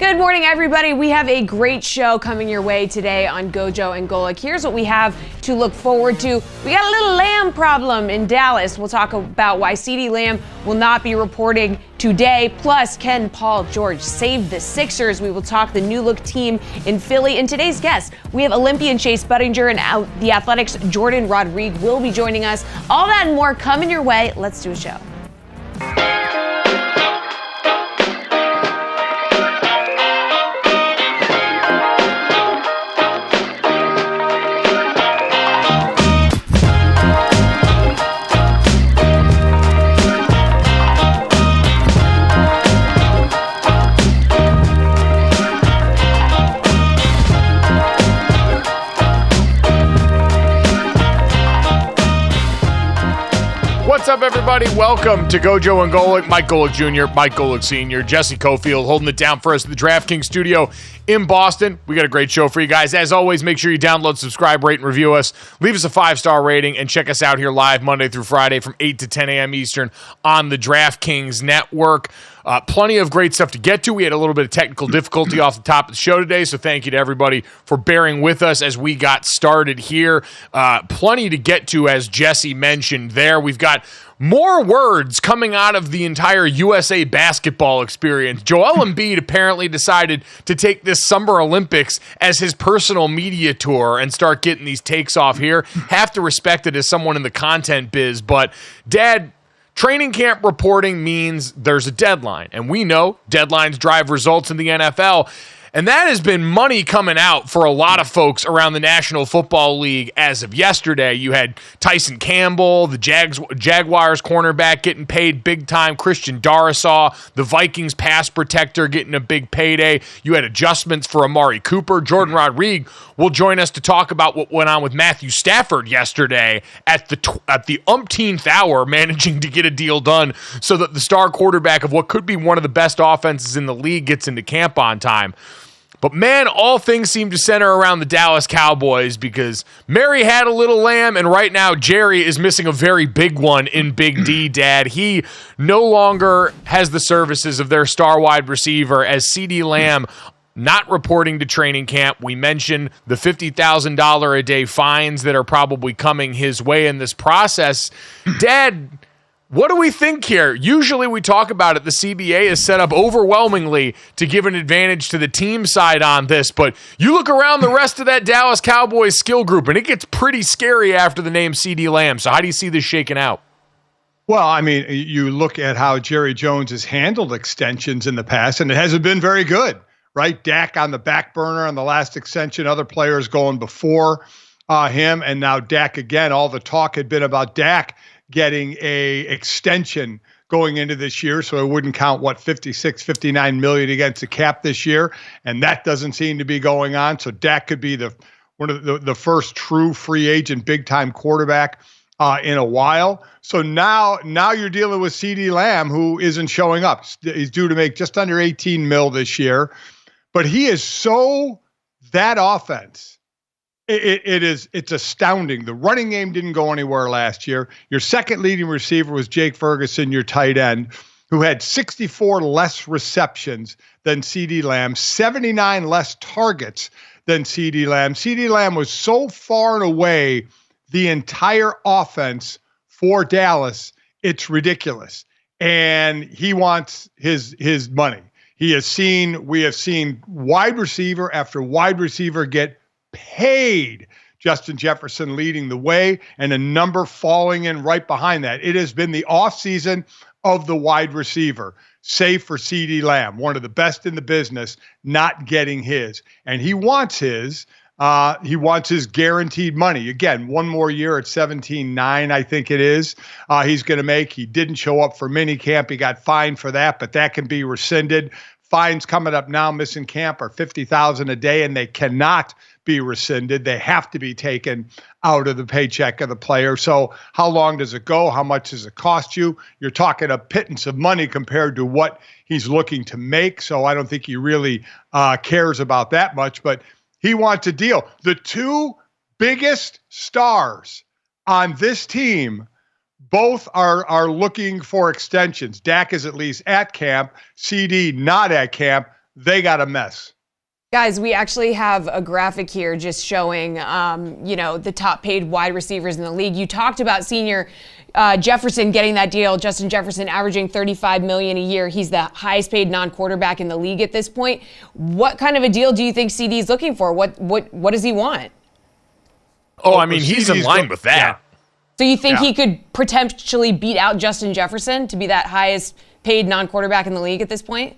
Good morning, everybody. We have a great show coming your way today on GoJo and Golic. Here's what we have to look forward to. We got a little Lamb problem in Dallas. We'll talk about why CeeDee Lamb will not be reporting today. Plus, can Paul George save the Sixers? We will talk the new look team in Philly. And today's guest, we have Olympian Chase Budinger and the Athletics' Jourdan Rodrigue will be joining us. All that and more coming your way. Let's do a show. What's up, everybody? Welcome to GoJo and Golic. Mike Golic Jr., Mike Golic Sr., Jesse Cofield holding it down for us at the DraftKings studio in Boston. We got a great show for you guys. As always, make sure you download, subscribe, rate, and review us. Leave us a 5-star rating and check us out here live Monday through Friday from 8 to 10 a.m. Eastern on the DraftKings network. Plenty of great stuff to get to. We had a little bit of technical difficulty off the top of the show today, so thank you to everybody for bearing with us as we got started here. Plenty to get to, as Jesse mentioned there. We've got more words coming out of the entire USA basketball experience. Joel Embiid apparently decided to take this Summer Olympics as his personal media tour and start getting these takes off here. Have to respect it as someone in the content biz, but Dad, training camp reporting means there's a deadline, and we know deadlines drive results in the NFL, and that has been money coming out for a lot of folks around the National Football League as of yesterday. You had Tyson Campbell, the Jaguars cornerback, getting paid big time. Christian Darrisaw, the Vikings pass protector, getting a big payday. You had adjustments for Amari Cooper. Jourdan Rodrigue will join us to talk about what went on with Matthew Stafford yesterday at the umpteenth hour, managing to get a deal done so that the star quarterback of what could be one of the best offenses in the league gets into camp on time. But man, all things seem to center around the Dallas Cowboys because Mary had a little lamb, and right now Jerry is missing a very big one in Big D, Dad. He no longer has the services of their star wide receiver as CeeDee Lamb not reporting to training camp. We mentioned the $50,000 a day fines that are probably coming his way in this process. Dad, what do we think here? Usually we talk about it. The CBA is set up overwhelmingly to give an advantage to the team side on this, but you look around the rest of that Dallas Cowboys skill group, and it gets pretty scary after the name CeeDee Lamb. So how do you see this shaking out? Well, I mean, you look at how Jerry Jones has handled extensions in the past, and it hasn't been very good, right? Dak on the back burner on the last extension, other players going before him, and now Dak again. All the talk had been about Dak getting a extension going into this year, so it wouldn't count, 59 million against the cap this year, and that doesn't seem to be going on. So Dak could be one of the first true free agent big time quarterback in a while. So now you're dealing with CeeDee Lamb, who isn't showing up. He's due to make just under 18 mil this year, but he is so that offense. It's astounding. The running game didn't go anywhere last year. Your second leading receiver was Jake Ferguson, your tight end, who had 64 less receptions than CeeDee Lamb, 79 less targets than CeeDee Lamb. CeeDee Lamb was so far and away the entire offense for Dallas, it's ridiculous. And he wants his money. We have seen wide receiver after wide receiver get paid. Justin Jefferson leading the way and a number falling in right behind that. It has been the offseason of the wide receiver, save for CeeDee Lamb, one of the best in the business, not getting his. And he wants his guaranteed money. Again, one more year at 17.9, I think it is. He's going to make. He didn't show up for minicamp. He got fined for that, but that can be rescinded. Fines coming up now, missing camp, are $50,000 a day, and they cannot be rescinded. They have to be taken out of the paycheck of the player. So how long does it go? How much does it cost you? You're talking a pittance of money compared to what he's looking to make. So I don't think he really cares about that much, but he wants a deal. The two biggest stars on this team both are looking for extensions. Dak is at least at camp. CeeDee not at camp. they got a mess. Guys, we actually have a graphic here just showing, the top paid wide receivers in the league. You talked about senior Jefferson getting that deal. Justin Jefferson averaging $35 million a year. He's the highest paid non-quarterback in the league at this point. What kind of a deal do you think CeeDee is looking for? What does he want? Oh, I mean, he's in line with that. Yeah. So you think he could potentially beat out Justin Jefferson to be that highest paid non-quarterback in the league at this point?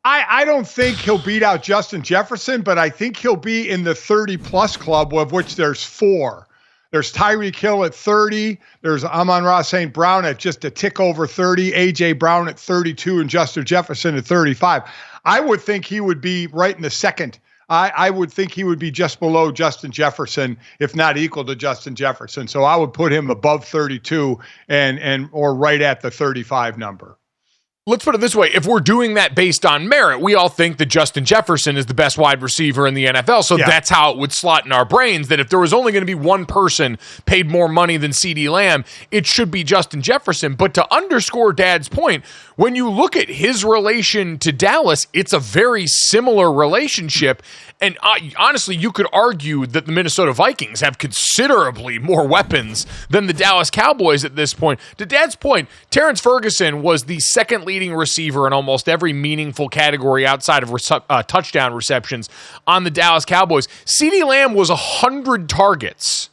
I don't think he'll beat out Justin Jefferson, but I think he'll be in the 30-plus club, of which there's 4. There's Tyreek Hill at 30. There's Amon-Ra St. Brown at just a tick over 30. A.J. Brown at 32 and Justin Jefferson at 35. I would think he would be right in the second. I would think he would be just below Justin Jefferson, if not equal to Justin Jefferson. So I would put him above 32 or right at the 35 number. Let's put it this way. If we're doing that based on merit, we all think that Justin Jefferson is the best wide receiver in the NFL. So that's how it would slot in our brains, that if there was only going to be one person paid more money than CeeDee Lamb, it should be Justin Jefferson. But to underscore Dad's point, when you look at his relation to Dallas, it's a very similar relationship. And honestly, you could argue that the Minnesota Vikings have considerably more weapons than the Dallas Cowboys at this point. To Dad's point, Terrence Ferguson was the second leading receiver in almost every meaningful category outside of touchdown receptions on the Dallas Cowboys. CeeDee Lamb was 100 targets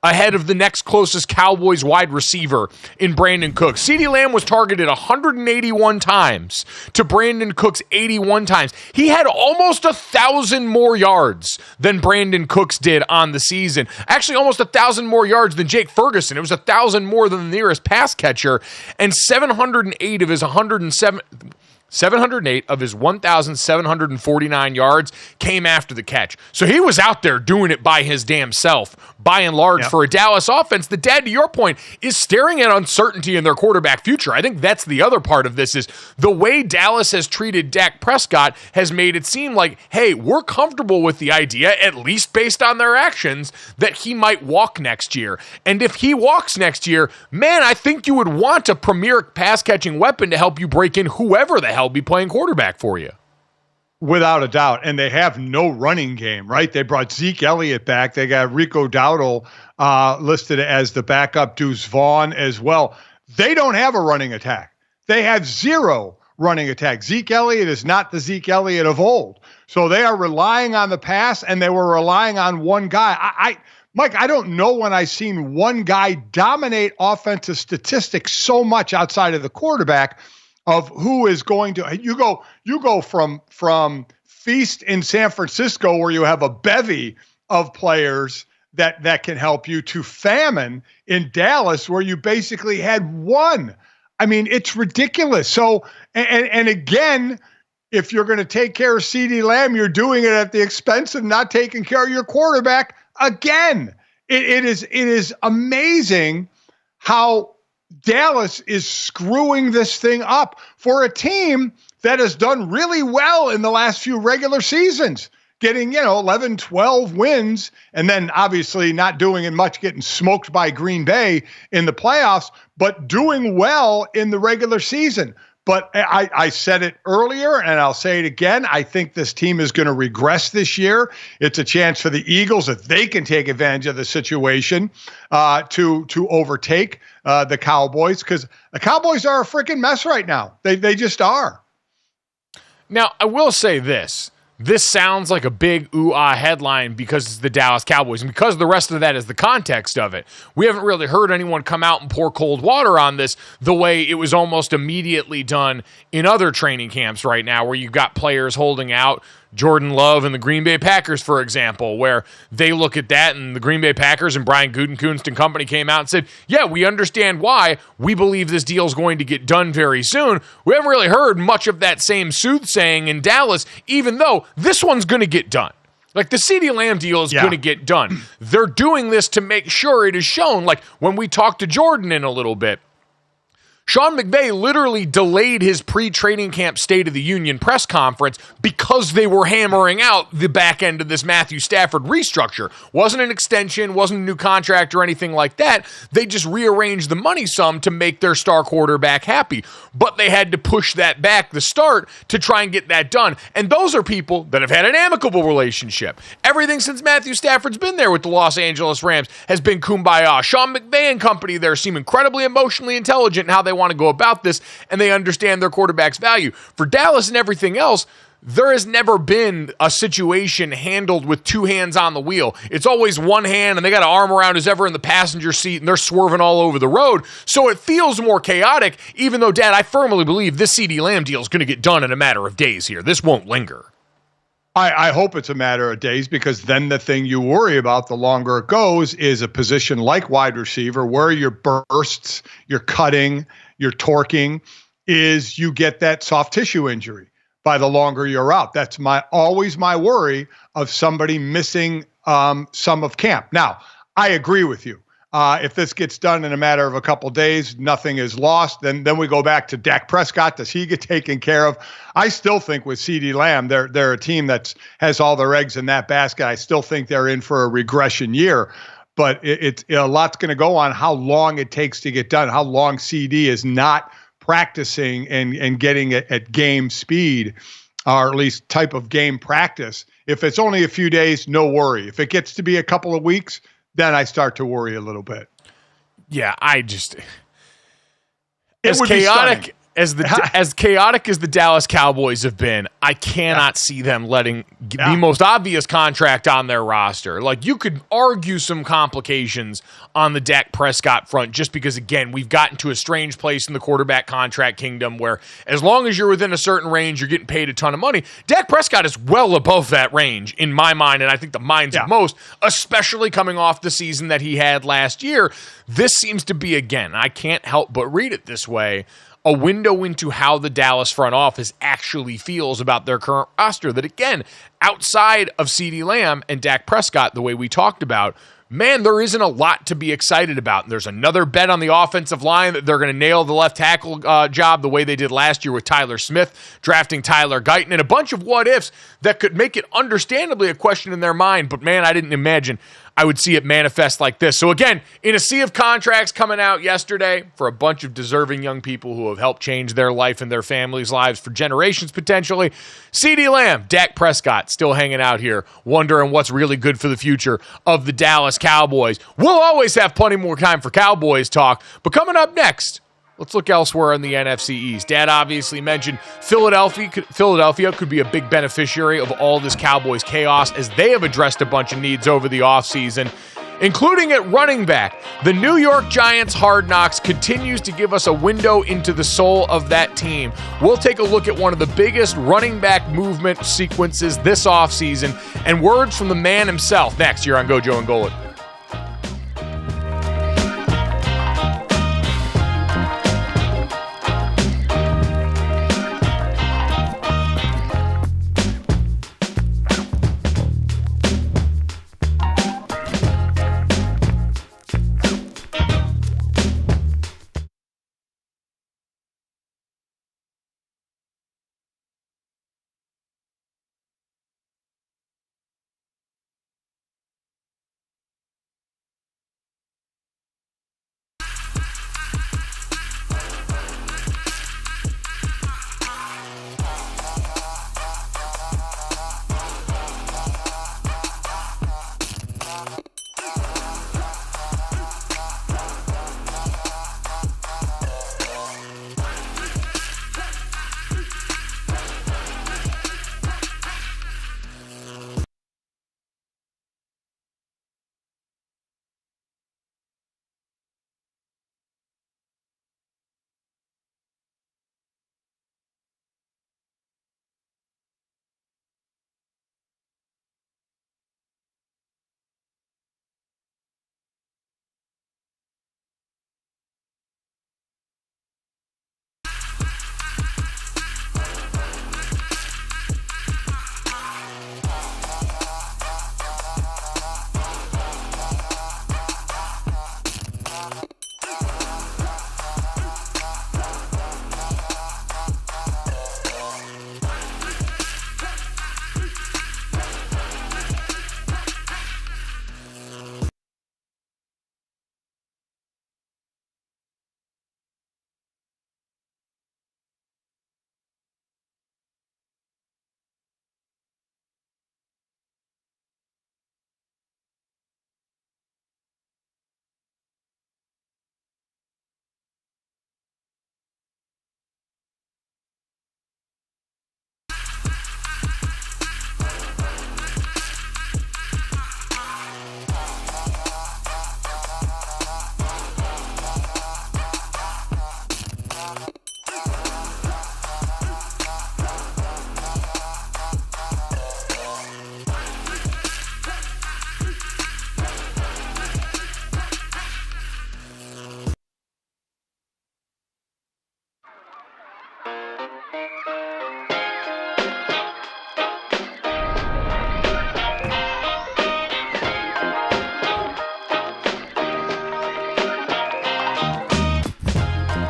ahead of the next closest Cowboys wide receiver in Brandon Cooks. CeeDee Lamb was targeted 181 times to Brandon Cooks 81 times. He had almost 1,000 more yards than Brandon Cooks did on the season. Actually, almost 1,000 more yards than Jake Ferguson. It was 1,000 more than the nearest pass catcher, and 708 of his 1,749 yards came after the catch. So he was out there doing it by his damn self, by and large, for a Dallas offense that, Dad, to your point, is staring at uncertainty in their quarterback future. I think that's the other part of this, is the way Dallas has treated Dak Prescott has made it seem like, hey, we're comfortable with the idea, at least based on their actions, that he might walk next year. And if he walks next year, man, I think you would want a premier pass-catching weapon to help you break in whoever the hell be playing quarterback for you. Without a doubt. And they have no running game, right? They brought Zeke Elliott back. They got Rico Dowdle listed as the backup, Deuce Vaughn as well. They don't have a running attack. They have zero running attack. Zeke Elliott is not the Zeke Elliott of old. So they are relying on the pass, and they were relying on one guy. Mike, I don't know when I've seen one guy dominate offensive statistics so much outside of the quarterback, of who is going to, you go from feast in San Francisco, where you have a bevy of players that can help you, to famine in Dallas, where you basically had one. I mean, it's ridiculous. So, and again, if you're going to take care of CeeDee Lamb, you're doing it at the expense of not taking care of your quarterback again. It is amazing how Dallas is screwing this thing up for a team that has done really well in the last few regular seasons, getting, 11, 12 wins, and then obviously not doing it much, getting smoked by Green Bay in the playoffs, but doing well in the regular season. But I said it earlier, and I'll say it again. I think this team is going to regress this year. It's a chance for the Eagles, if they can take advantage of the situation, to overtake the Cowboys, because the Cowboys are a freaking mess right now. They just are. Now, I will say this. This sounds like a big ooh-ah headline because it's the Dallas Cowboys, and because the rest of that is the context of it. We haven't really heard anyone come out and pour cold water on this the way it was almost immediately done in other training camps right now, where you've got players holding out. Jordan Love and the Green Bay Packers, for example, where they look at that, and the Green Bay Packers and Brian Gutekunst and company came out and said, yeah, we understand why. We believe this deal is going to get done very soon. We haven't really heard much of that same soothsaying in Dallas, even though this one's going to get done. Like, the CeeDee Lamb deal is going to get done. They're doing this to make sure it is shown. Like, when we talk to Jourdan in a little bit, Sean McVay literally delayed his pre-training camp State of the Union press conference because they were hammering out the back end of this Matthew Stafford restructure. Wasn't an extension, wasn't a new contract or anything like that. They just rearranged the money sum to make their star quarterback happy. But they had to push that back, the start, to try and get that done. And those are people that have had an amicable relationship. Everything since Matthew Stafford's been there with the Los Angeles Rams has been kumbaya. Sean McVay and company there seem incredibly emotionally intelligent in how they want to go about this, and they understand their quarterback's value. For Dallas and everything else, there has never been a situation handled with two hands on the wheel. It's always one hand, and they got an arm around who's ever in the passenger seat, and they're swerving all over the road. So it feels more chaotic, even though, Dad, I firmly believe this CeeDee Lamb deal is going to get done in a matter of days here. This won't linger. I hope it's a matter of days, because then the thing you worry about the longer it goes is a position like wide receiver where your bursts, your cutting, your torquing is you get that soft tissue injury by the longer you're out. That's always my worry of somebody missing some of camp. Now, I agree with you. If this gets done in a matter of a couple days, nothing is lost. Then we go back to Dak Prescott. Does he get taken care of? I still think with CeeDee Lamb, they're a team that has all their eggs in that basket. I still think they're in for a regression year. But a lot's going to go on how long it takes to get done, how long CeeDee is not practicing and getting it at game speed, or at least type of game practice. If it's only a few days, no worry. If it gets to be a couple of weeks, then I start to worry a little bit. Yeah, as chaotic as the Dallas Cowboys have been, I cannot see them letting the most obvious contract on their roster. Like, you could argue some complications on the Dak Prescott front, just because, again, we've gotten to a strange place in the quarterback contract kingdom where as long as you're within a certain range, you're getting paid a ton of money. Dak Prescott is well above that range in my mind, and I think the minds of most, especially coming off the season that he had last year. This seems to be, again, I can't help but read it this way, a window into how the Dallas front office actually feels about their current roster. That, again, outside of CeeDee Lamb and Dak Prescott, the way we talked about, man, there isn't a lot to be excited about. And there's another bet on the offensive line that they're going to nail the left tackle job the way they did last year with Tyler Smith, drafting Tyler Guyton, and a bunch of what-ifs that could make it understandably a question in their mind. But, man, I didn't imagine I would see it manifest like this. So again, in a sea of contracts coming out yesterday for a bunch of deserving young people who have helped change their life and their families' lives for generations potentially, CeeDee Lamb, Dak Prescott still hanging out here, wondering what's really good for the future of the Dallas Cowboys. We'll always have plenty more time for Cowboys talk, but coming up next, let's look elsewhere in the NFC East. Dad obviously mentioned Philadelphia could be a big beneficiary of all this Cowboys chaos as they have addressed a bunch of needs over the offseason, including at running back. The New York Giants Hard Knocks continues to give us a window into the soul of that team. We'll take a look at one of the biggest running back movement sequences this offseason and words from the man himself next here on GoJo and Golic.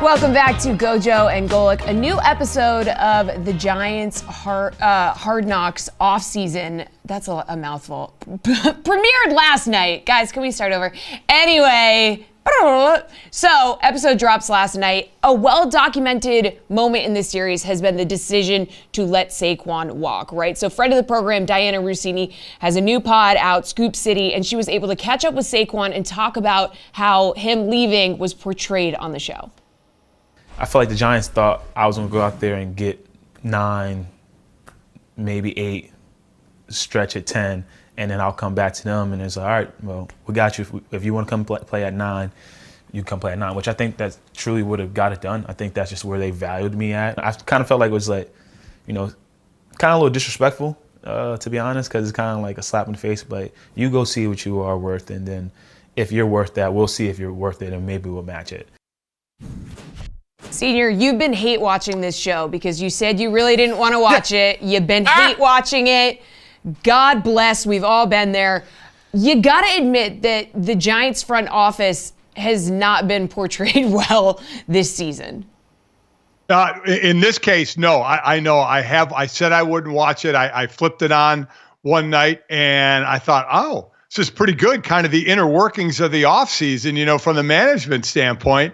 Welcome back to GoJo and Golic, a new episode of the Giants Hard Knocks offseason. That's a mouthful. Premiered last night. Guys, can we start over? Anyway, so episode drops last night. A well-documented moment in this series has been the decision to let Saquon walk, right? So friend of the program, Diana Rossini, has a new pod out, Scoop City, and she was able to catch up with Saquon and talk about how him leaving was portrayed on the show. I feel like the Giants thought I was going to go out there and get 9, maybe 8, stretch at 10, and then I'll come back to them and it's like, all right, well, we got you. If you want to come play at 9, you come play at 9, which I think that truly would have got it done. I think that's just where they valued me at. I kind of felt like it was like, kind of a little disrespectful, to be honest, because it's kind of like a slap in the face, but you go see what you are worth, and then if you're worth that, we'll see if you're worth it, and maybe we'll match it. Senior, you've been hate watching this show because you said you really didn't want to watch it. You've been hate watching it. God bless, we've all been there. You got to admit that the Giants front office has not been portrayed well this season. In this case, no. I know I have. I said I wouldn't watch it. I flipped it on one night and I thought, oh, this is pretty good, kind of the inner workings of the offseason, from the management standpoint.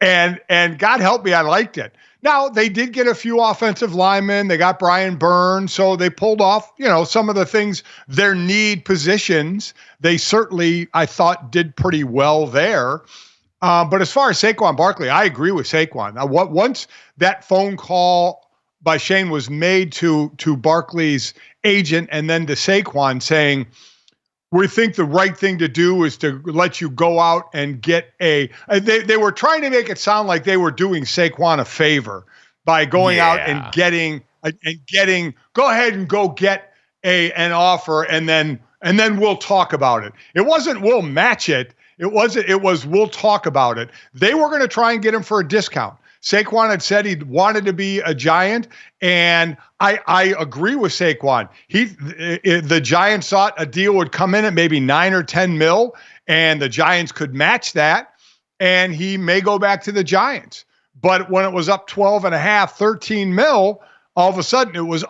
And God help me, I liked it. Now, they did get a few offensive linemen. They got Brian Burns, so they pulled off, some of the things, their need positions. They certainly, I thought, did pretty well there. But as far as Saquon Barkley, I agree with Saquon. Now, once that phone call by Shane was made to Barkley's agent and then to Saquon saying, we think the right thing to do is to let you go out and get they were trying to make it sound like they were doing Saquon a favor by going out and getting, go ahead and go get an offer and then we'll talk about it. It wasn't we'll match it. It was we'll talk about it. They were going to try and get him for a discount. Saquon had said he wanted to be a Giant, and I agree with Saquon. The Giants thought a deal would come in at maybe 9 or 10 mil, and the Giants could match that, and he may go back to the Giants. But when it was up 12 and a half, 13 mil, all of a sudden it was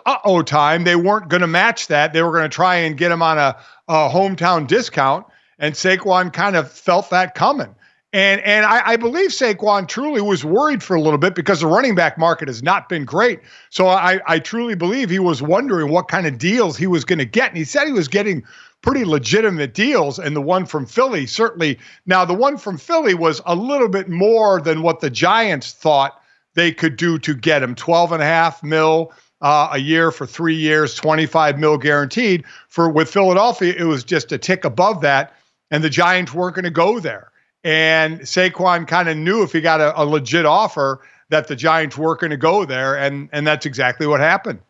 time. They weren't going to match that. They were going to try and get him on a hometown discount, and Saquon kind of felt that coming. And I believe Saquon truly was worried for a little bit because the running back market has not been great. So I truly believe he was wondering what kind of deals he was going to get. And he said he was getting pretty legitimate deals. And the one from Philly, certainly. Now, the one from Philly was a little bit more than what the Giants thought they could do to get him. 12.5 mil a year for 3 years, 25 mil guaranteed. With Philadelphia, it was just a tick above that. And the Giants weren't going to go there. And Saquon kind of knew if he got a legit offer that the Giants were going to go there, and that's exactly what happened.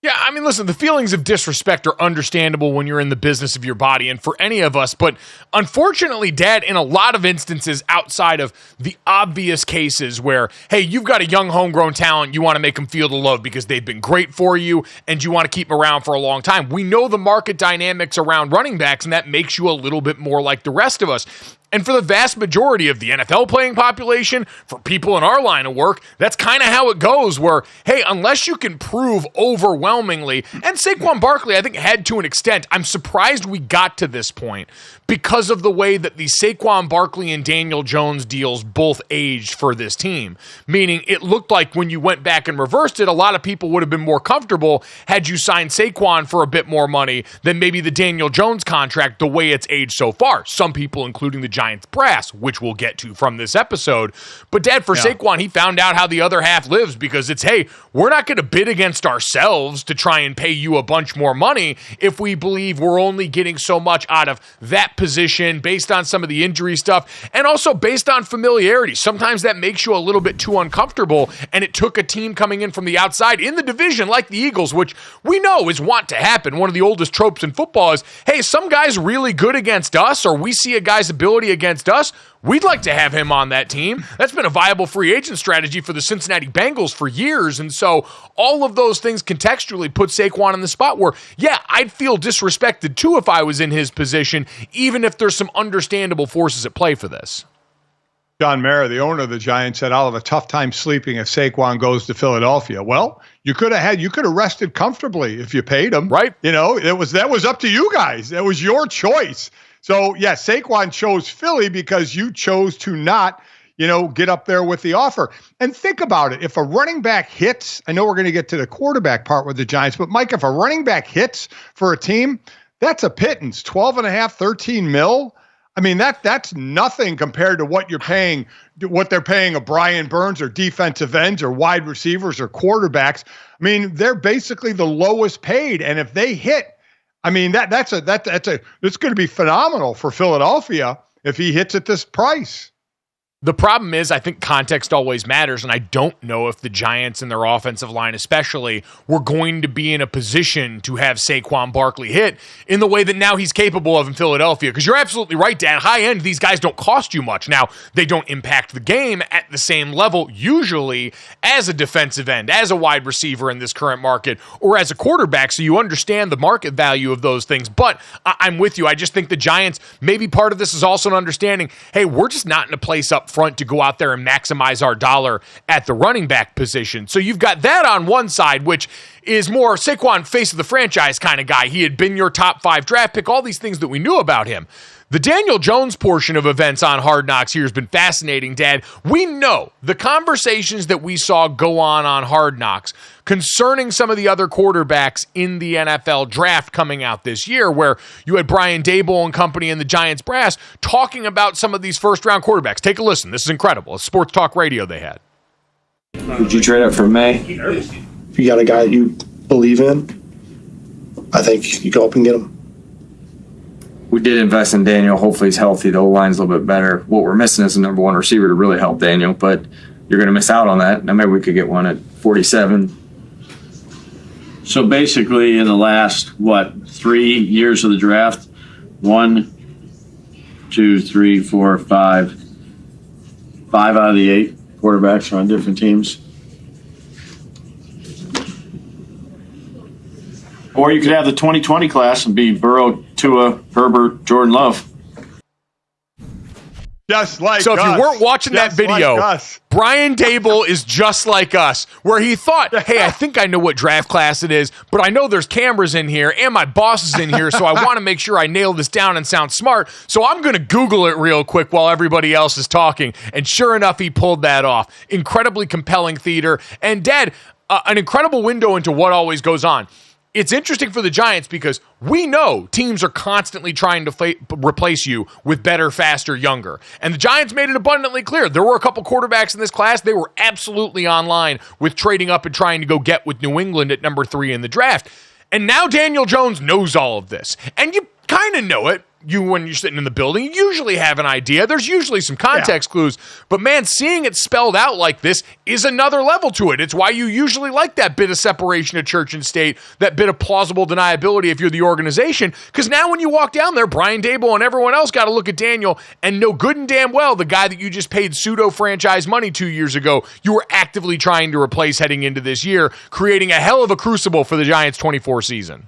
Yeah, I mean, listen, the feelings of disrespect are understandable when you're in the business of your body and for any of us, but unfortunately, Dad, in a lot of instances outside of the obvious cases where, hey, you've got a young homegrown talent, you want to make them feel the love because they've been great for you and you want to keep them around for a long time. We know the market dynamics around running backs, and that makes you a little bit more like the rest of us. And for the vast majority of the NFL playing population, for people in our line of work, that's kind of how it goes where, hey, unless you can prove overwhelmingly, and Saquon Barkley, I think, had to an extent. I'm surprised we got to this point because of the way that the Saquon Barkley and Daniel Jones deals both aged for this team. Meaning it looked like when you went back and reversed it, a lot of people would have been more comfortable had you signed Saquon for a bit more money than maybe the Daniel Jones contract the way it's aged so far. Some people, including the Giants brass, which we'll get to from this episode. But Dad, for Saquon, he found out how the other half lives because it's, hey, we're not going to bid against ourselves to try and pay you a bunch more money if we believe we're only getting so much out of that position based on some of the injury stuff and also based on familiarity. Sometimes that makes you a little bit too uncomfortable, and it took a team coming in from the outside in the division like the Eagles, which we know is want to happen. One of the oldest tropes in football is, hey, some guy's really good against us, or we see a guy's ability against us. We'd like to have him on that team. That's been a viable free agent strategy for the Cincinnati Bengals for years. And so all of those things contextually put Saquon in the spot where, yeah, I'd feel disrespected too if I was in his position, even if there's some understandable forces at play for this. John Mara, the owner of the Giants, said, "I'll have a tough time sleeping if Saquon goes to Philadelphia." Well, you could have rested comfortably if you paid him, right? That was up to you guys. That was your choice. So yeah, Saquon chose Philly because you chose to not, get up there with the offer. And think about it: if a running back hits, I know we're going to get to the quarterback part with the Giants, but Mike, if a running back hits for a team, that's a pittance, 12.5, 13 mil. I mean, that's nothing compared to what they're paying a Brian Burns or defensive ends or wide receivers or quarterbacks. I mean, they're basically the lowest paid. And if they hit, I mean, it's going to be phenomenal for Philadelphia if he hits at this price. The problem is, I think context always matters, and I don't know if the Giants and their offensive line especially were going to be in a position to have Saquon Barkley hit in the way that now he's capable of in Philadelphia. Because you're absolutely right, Dan. High end, these guys don't cost you much. Now, they don't impact the game at the same level, usually, as a defensive end, as a wide receiver in this current market, or as a quarterback, so you understand the market value of those things. But I'm with you. I just think the Giants, maybe part of this is also an understanding, hey, we're just not in a place up front to go out there and maximize our dollar at the running back position. So you've got that on one side, which is more Saquon face of the franchise kind of guy. He had been your top 5 draft pick, all these things that we knew about him. The Daniel Jones portion of events on Hard Knocks here has been fascinating, Dad. We know the conversations that we saw go on Hard Knocks concerning some of the other quarterbacks in the NFL draft coming out this year, where you had Brian Daboll and company and the Giants brass talking about some of these first-round quarterbacks. Take a listen. This is incredible. It's sports talk radio they had. Would you trade up for May? If you got a guy you believe in, I think you go up and get him. We did invest in Daniel. Hopefully he's healthy. The O-line's a little bit better. What we're missing is a number 1 receiver to really help Daniel, but you're going to miss out on that. Now maybe we could get one at 47. So basically in the last, 3 years of the draft, 1, 2, 3, 4, 5 out of the 8 quarterbacks are on different teams. Or you could have the 2020 class and be Burrow, Tua, Herbert, Jordan Love. Just like so if you weren't watching that video, Brian Daboll is just like us, where he thought, hey, I think I know what draft class it is, but I know there's cameras in here and my boss is in here, so I want to make sure I nail this down and sound smart, so I'm going to Google it real quick while everybody else is talking. And sure enough, he pulled that off. Incredibly compelling theater. And Dad, an incredible window into what always goes on. It's interesting for the Giants because we know teams are constantly trying to replace you with better, faster, younger. And the Giants made it abundantly clear. There were a couple quarterbacks in this class. They were absolutely online with trading up and trying to go get with New England at number 3 in the draft. And now Daniel Jones knows all of this. And you kind of know it. When you're sitting in the building, you usually have an idea. There's usually some context clues. But man, seeing it spelled out like this is another level to it. It's why you usually like that bit of separation of church and state, that bit of plausible deniability if you're the organization. Because now when you walk down there, Brian Daboll and everyone else got to look at Daniel and know good and damn well the guy that you just paid pseudo-franchise money 2 years ago, you were actively trying to replace heading into this year, creating a hell of a crucible for the Giants' 24 season.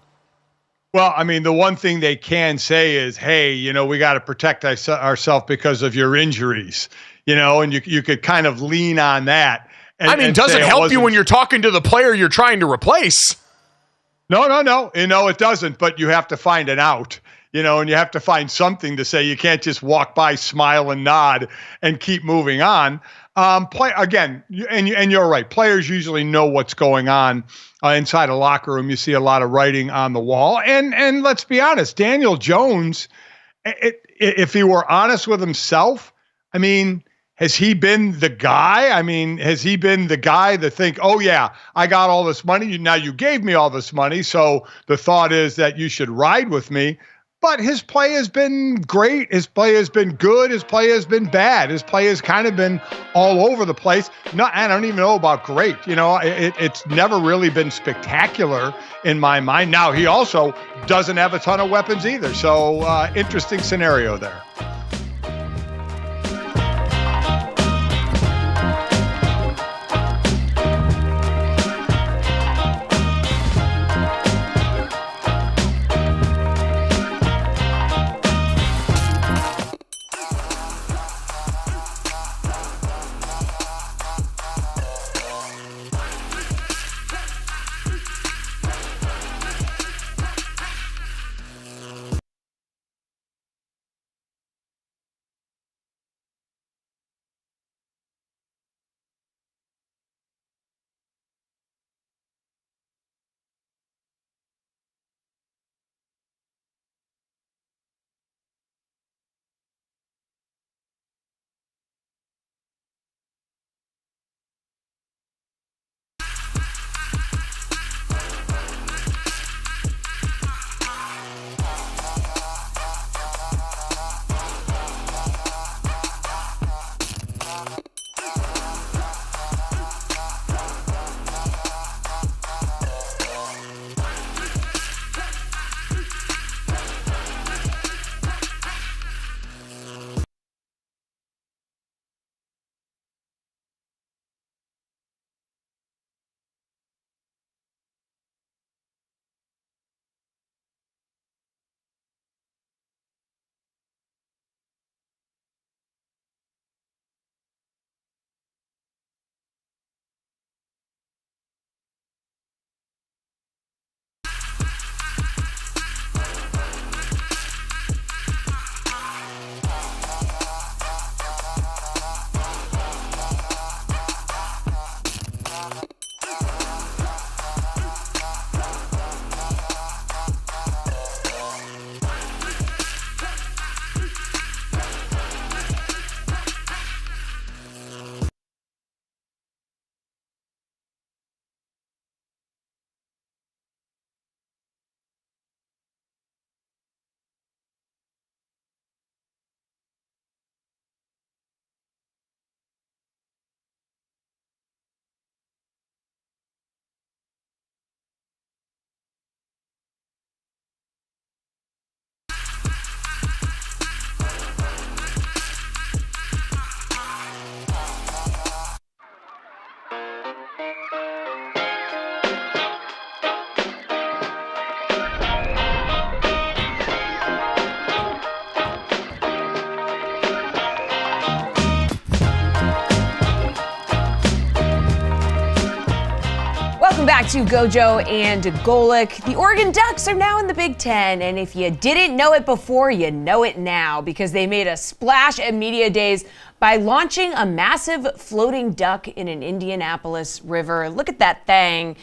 Well, I mean, the one thing they can say is, hey, we got to protect ourselves because of your injuries, and you could kind of lean on that. And does it help you when you're talking to the player you're trying to replace? No. It doesn't, but you have to find an out, and you have to find something to say. You can't just walk by, smile and nod and keep moving on. Play again, and you're right. Players usually know what's going on inside a locker room. You see a lot of writing on the wall, and let's be honest, Daniel Jones, if he were honest with himself, I mean, has he been the guy? I mean, has he been the guy to think, oh yeah, I got all this money, now you gave me all this money, so the thought is that you should ride with me? But his play has been great. His play has been good. His play has been bad. His play has kind of been all over the place. I don't even know about great. It's never really been spectacular in my mind. Now, he also doesn't have a ton of weapons either. So interesting scenario there. Welcome back to GoJo and Golic. The Oregon Ducks are now in the Big Ten, and if you didn't know it before, you know it now, because they made a splash at Media Days by launching a massive floating duck in an Indianapolis river. Look at that thing.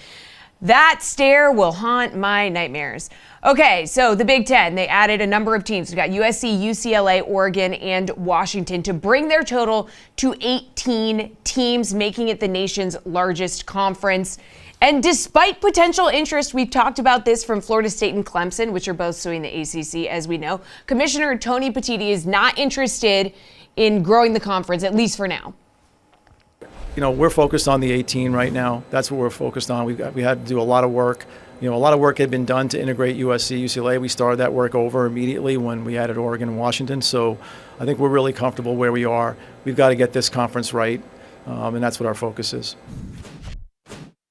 That stare will haunt my nightmares. Okay, so the Big Ten, they added a number of teams. We've got USC, UCLA, Oregon, and Washington to bring their total to 18 teams, making it the nation's largest conference. And despite potential interest, we've talked about this from Florida State and Clemson, which are both suing the ACC, as we know. Commissioner Tony Petitti is not interested in growing the conference, at least for now. You know, we're focused on the 18 right now. That's what we're focused on. We had to do a lot of work. You know, a lot of work had been done to integrate USC, UCLA. We started that work over immediately when we added Oregon and Washington. So I think we're really comfortable where we are. We've got to get this conference right, and that's what our focus is.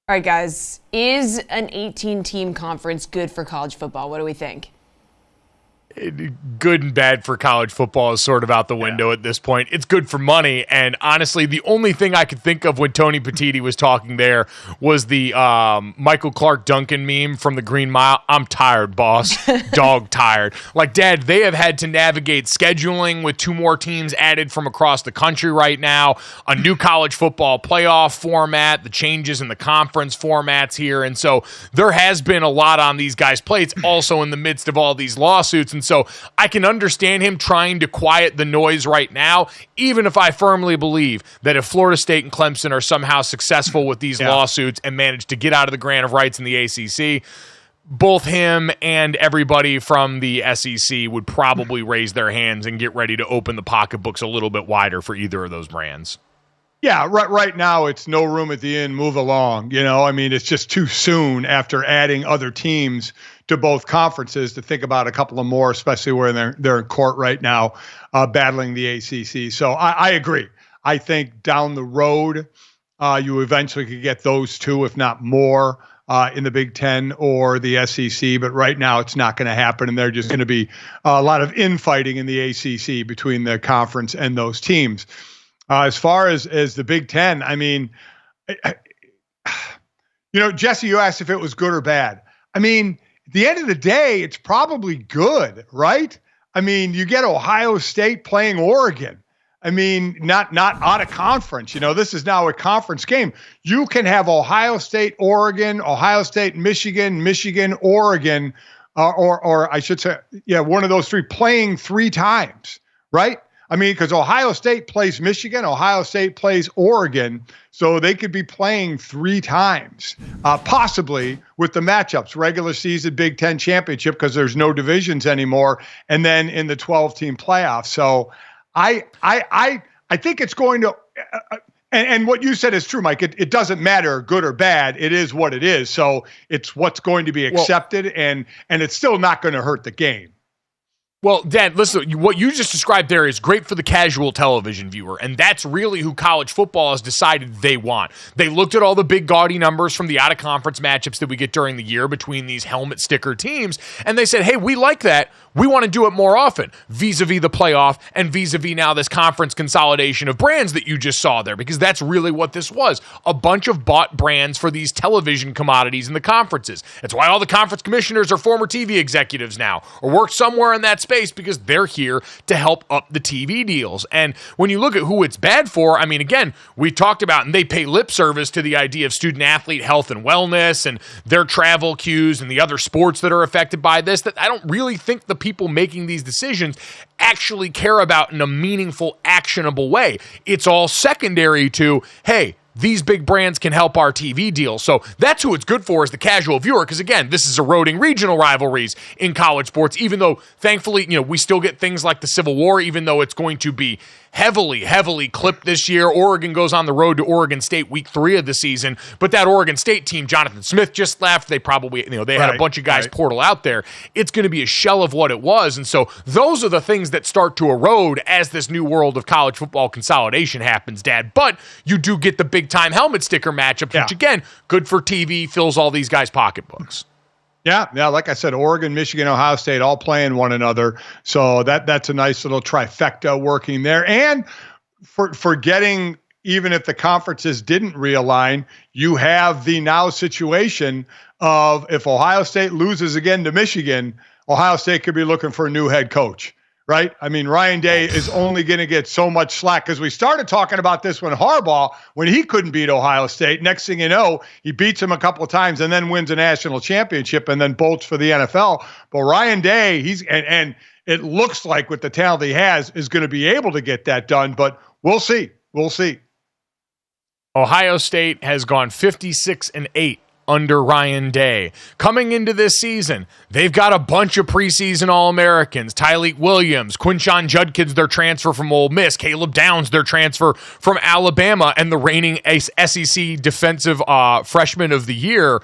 All right, guys, is an 18-team conference good for college football? What do we think? Good and bad for college football is sort of out the window at this point. It's good for money, and honestly, the only thing I could think of when Tony Petitti was talking there was the Michael Clark Duncan meme from the Green Mile. I'm tired, boss. Dog tired. Like, Dad, they have had to navigate scheduling with 2 more teams added from across the country right now, a new college football playoff format, the changes in the conference formats here, and so there has been a lot on these guys' plates also in the midst of all these lawsuits, and so I can understand him trying to quiet the noise right now, even if I firmly believe that if Florida State and Clemson are somehow successful with these lawsuits and manage to get out of the grant of rights in the ACC, both him and everybody from the SEC would probably raise their hands and get ready to open the pocketbooks a little bit wider for either of those brands. Yeah, right now it's no room at the inn, move along. You know, I mean, it's just too soon after adding other teams to both conferences to think about a couple of more, especially where they're in court right now battling the ACC. So I agree. I think down the road, you eventually could get those 2, if not more, in the Big Ten or the SEC. But right now it's not going to happen, and there's just going to be a lot of infighting in the ACC between the conference and those teams. As far as the Big Ten, I mean, you know, Jesse, you asked if it was good or bad. I mean, at the end of the day, it's probably good, right? I mean, you get Ohio State playing Oregon. I mean, not out of conference. You know, this is now a conference game. You can have Ohio State, Oregon, Ohio State, Michigan, Michigan, Oregon, or I should say, one of those 3 playing 3 times, right? I mean, because Ohio State plays Michigan, Ohio State plays Oregon, so they could be playing 3 times, possibly with the matchups, regular season Big Ten championship, because there's no divisions anymore, and then in the 12-team playoffs. So I think it's going to, and what you said is true, Mike. It doesn't matter good or bad. It is what it is. So it's what's going to be accepted, and it's still not going to hurt the game. Well, Dad, listen, what you just described there is great for the casual television viewer, and that's really who college football has decided they want. They looked at all the big gaudy numbers from the out-of-conference matchups that we get during the year between these helmet sticker teams, and they said, hey, we like that. We want to do it more often, vis-a-vis the playoff and vis-a-vis now this conference consolidation of brands that you just saw there, because that's really what this was, a bunch of bought brands for these television commodities in the conferences. That's why all the conference commissioners are former TV executives now, or work somewhere in that space, because they're here to help up the TV deals. And when you look at who it's bad for, I mean, again, we talked about, and they pay lip service to the idea of student-athlete health and wellness and their travel cues and the other sports that are affected by this, that I don't really think the people making these decisions actually care about in a meaningful, actionable way. It's all secondary to, hey, these big brands can help our TV deal. So that's who it's good for, is the casual viewer, because again, this is eroding regional rivalries in college sports, even though thankfully, we still get things like the Civil War, even though it's going to be heavily clipped this year. Oregon goes on the road to Oregon State week 3 of the season, but that Oregon State team, Jonathan Smith just left. They probably, they had a bunch of guys portal out there. It's going to be a shell of what it was. And so those are the things that start to erode as this new world of college football consolidation happens, Dad. But you do get the big time helmet sticker matchups, which again, good for TV, fills all these guys' pocketbooks. Yeah. Like I said, Oregon, Michigan, Ohio State, all playing one another. So that's a nice little trifecta working there. And for getting, even if the conferences didn't realign, you have the now situation of if Ohio State loses again to Michigan, Ohio State could be looking for a new head coach. Right? I mean, Ryan Day is only going to get so much slack because we started talking about this when he couldn't beat Ohio State. Next thing you know, he beats him a couple of times and then wins a national championship and then bolts for the NFL. But Ryan Day, and it looks like with the talent he has, is going to be able to get that done. But we'll see. We'll see. Ohio State has gone 56-8 under Ryan Day. Coming into this season, they've got a bunch of preseason All-Americans. Tyleik Williams, Quinshon Judkins, their transfer from Ole Miss, Caleb Downs, their transfer from Alabama, and the reigning SEC Defensive Freshman of the Year.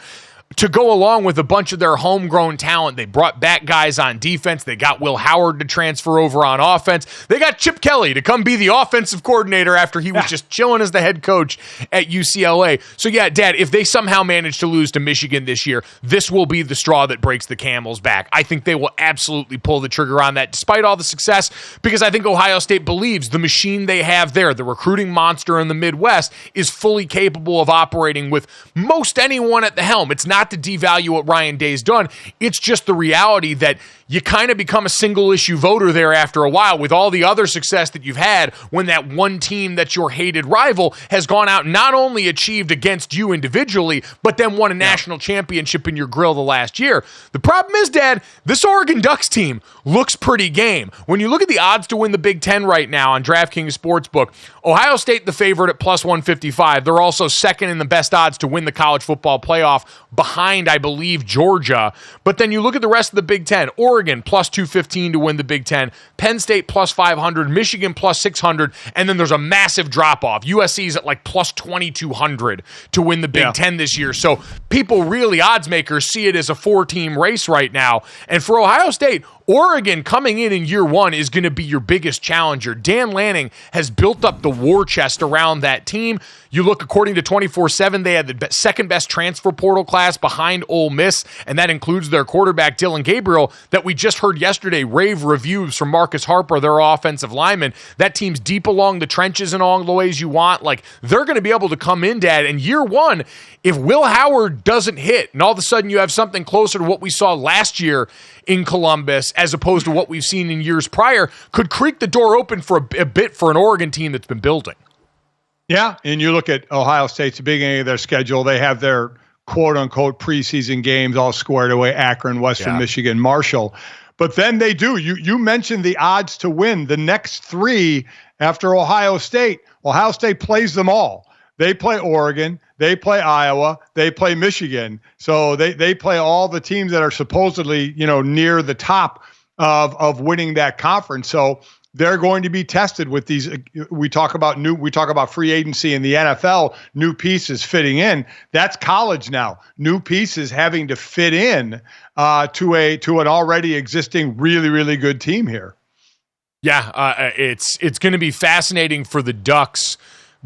To go along with a bunch of their homegrown talent, they brought back guys on defense. They got Will Howard to transfer over on offense. They got Chip Kelly to come be the offensive coordinator after he was just chilling as the head coach at UCLA. So yeah, Dad, if they somehow manage to lose to Michigan this year, this will be the straw that breaks the camel's back. I think they will absolutely pull the trigger on that despite all the success, because I think Ohio State believes the machine they have there, the recruiting monster in the Midwest, is fully capable of operating with most anyone at the helm. It's not to devalue what Ryan Day's done. It's just the reality that you kind of become a single issue voter there after a while with all the other success that you've had when that one team that's your hated rival has gone out and not only achieved against you individually, but then won a national championship in your grill the last year. The problem is, Dad, this Oregon Ducks team looks pretty game. When you look at the odds to win the Big Ten right now on DraftKings Sportsbook, Ohio State the favorite at plus 155. They're also second in the best odds to win the college football playoff behind, I believe, Georgia. But then you look at the rest of the Big Ten. Oregon plus 215 to win the Big Ten. Penn State plus 500. Michigan plus 600. And then there's a massive drop-off. USC's at like plus 2,200 to win the Big Ten this year. So people really, odds makers, see it as a four-team race right now. And for Ohio State, Oregon coming in year one is going to be your biggest challenger. Dan Lanning has built up the war chest around that team. You look, according to 24/7, they had the second best transfer portal class behind Ole Miss, and that includes their quarterback, Dylan Gabriel, that we just heard yesterday rave reviews from Marcus Harper, their offensive lineman. That team's deep along the trenches in all the ways you want. Like, they're going to be able to come in, Dad, and year one, if Will Howard doesn't hit, and all of a sudden you have something closer to what we saw last year in Columbus as opposed to what we've seen in years prior, could creak the door open for a bit for an Oregon team that's been building. Yeah, and you look at Ohio State's beginning of their schedule. They have their quote-unquote preseason games all squared away, Akron, Western Michigan, Marshall. But then they do. You mentioned the odds to win. The next three after Ohio State plays them all. They play Oregon, they play Iowa, they play Michigan. So they play all the teams that are supposedly, near the top of winning that conference. So they're going to be tested with these. We talk about free agency in the NFL, new pieces fitting in. That's college now. New pieces having to fit in to an already existing really, really good team here. Yeah, it's going to be fascinating for the Ducks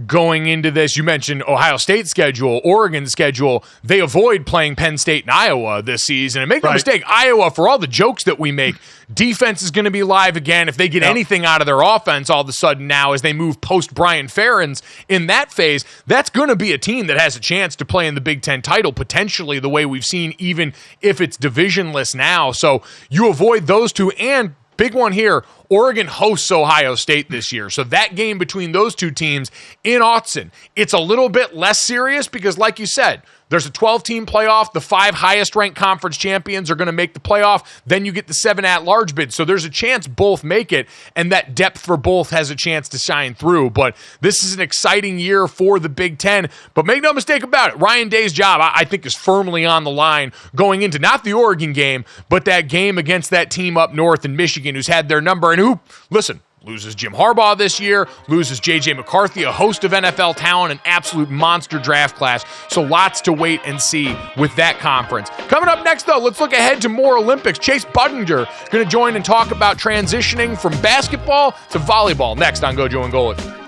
going into this. You mentioned Ohio State's schedule, Oregon's schedule. They avoid playing Penn State and Iowa this season. And make no mistake, Iowa, for all the jokes that we make, defense is going to be live again. If they get anything out of their offense all of a sudden now as they move post Brian Ferentz in that phase, that's going to be a team that has a chance to play in the Big Ten title, potentially the way we've seen, even if it's divisionless now. So you avoid those two, and big one here, Oregon hosts Ohio State this year. So that game between those two teams in Autzen, it's a little bit less serious because, like you said, there's a 12-team playoff. The 5 highest-ranked conference champions are going to make the playoff. Then you get the 7 at-large bid. So there's a chance both make it, and that depth for both has a chance to shine through. But this is an exciting year for the Big Ten. But make no mistake about it, Ryan Day's job, I think, is firmly on the line going into not the Oregon game, but that game against that team up north in Michigan who's had their number and who, listen, loses Jim Harbaugh this year, loses J.J. McCarthy, a host of NFL talent, an absolute monster draft class. So lots to wait and see with that conference. Coming up next, though, let's look ahead to more Olympics. Chase Budinger is going to join and talk about transitioning from basketball to volleyball next on GoJo and Golic.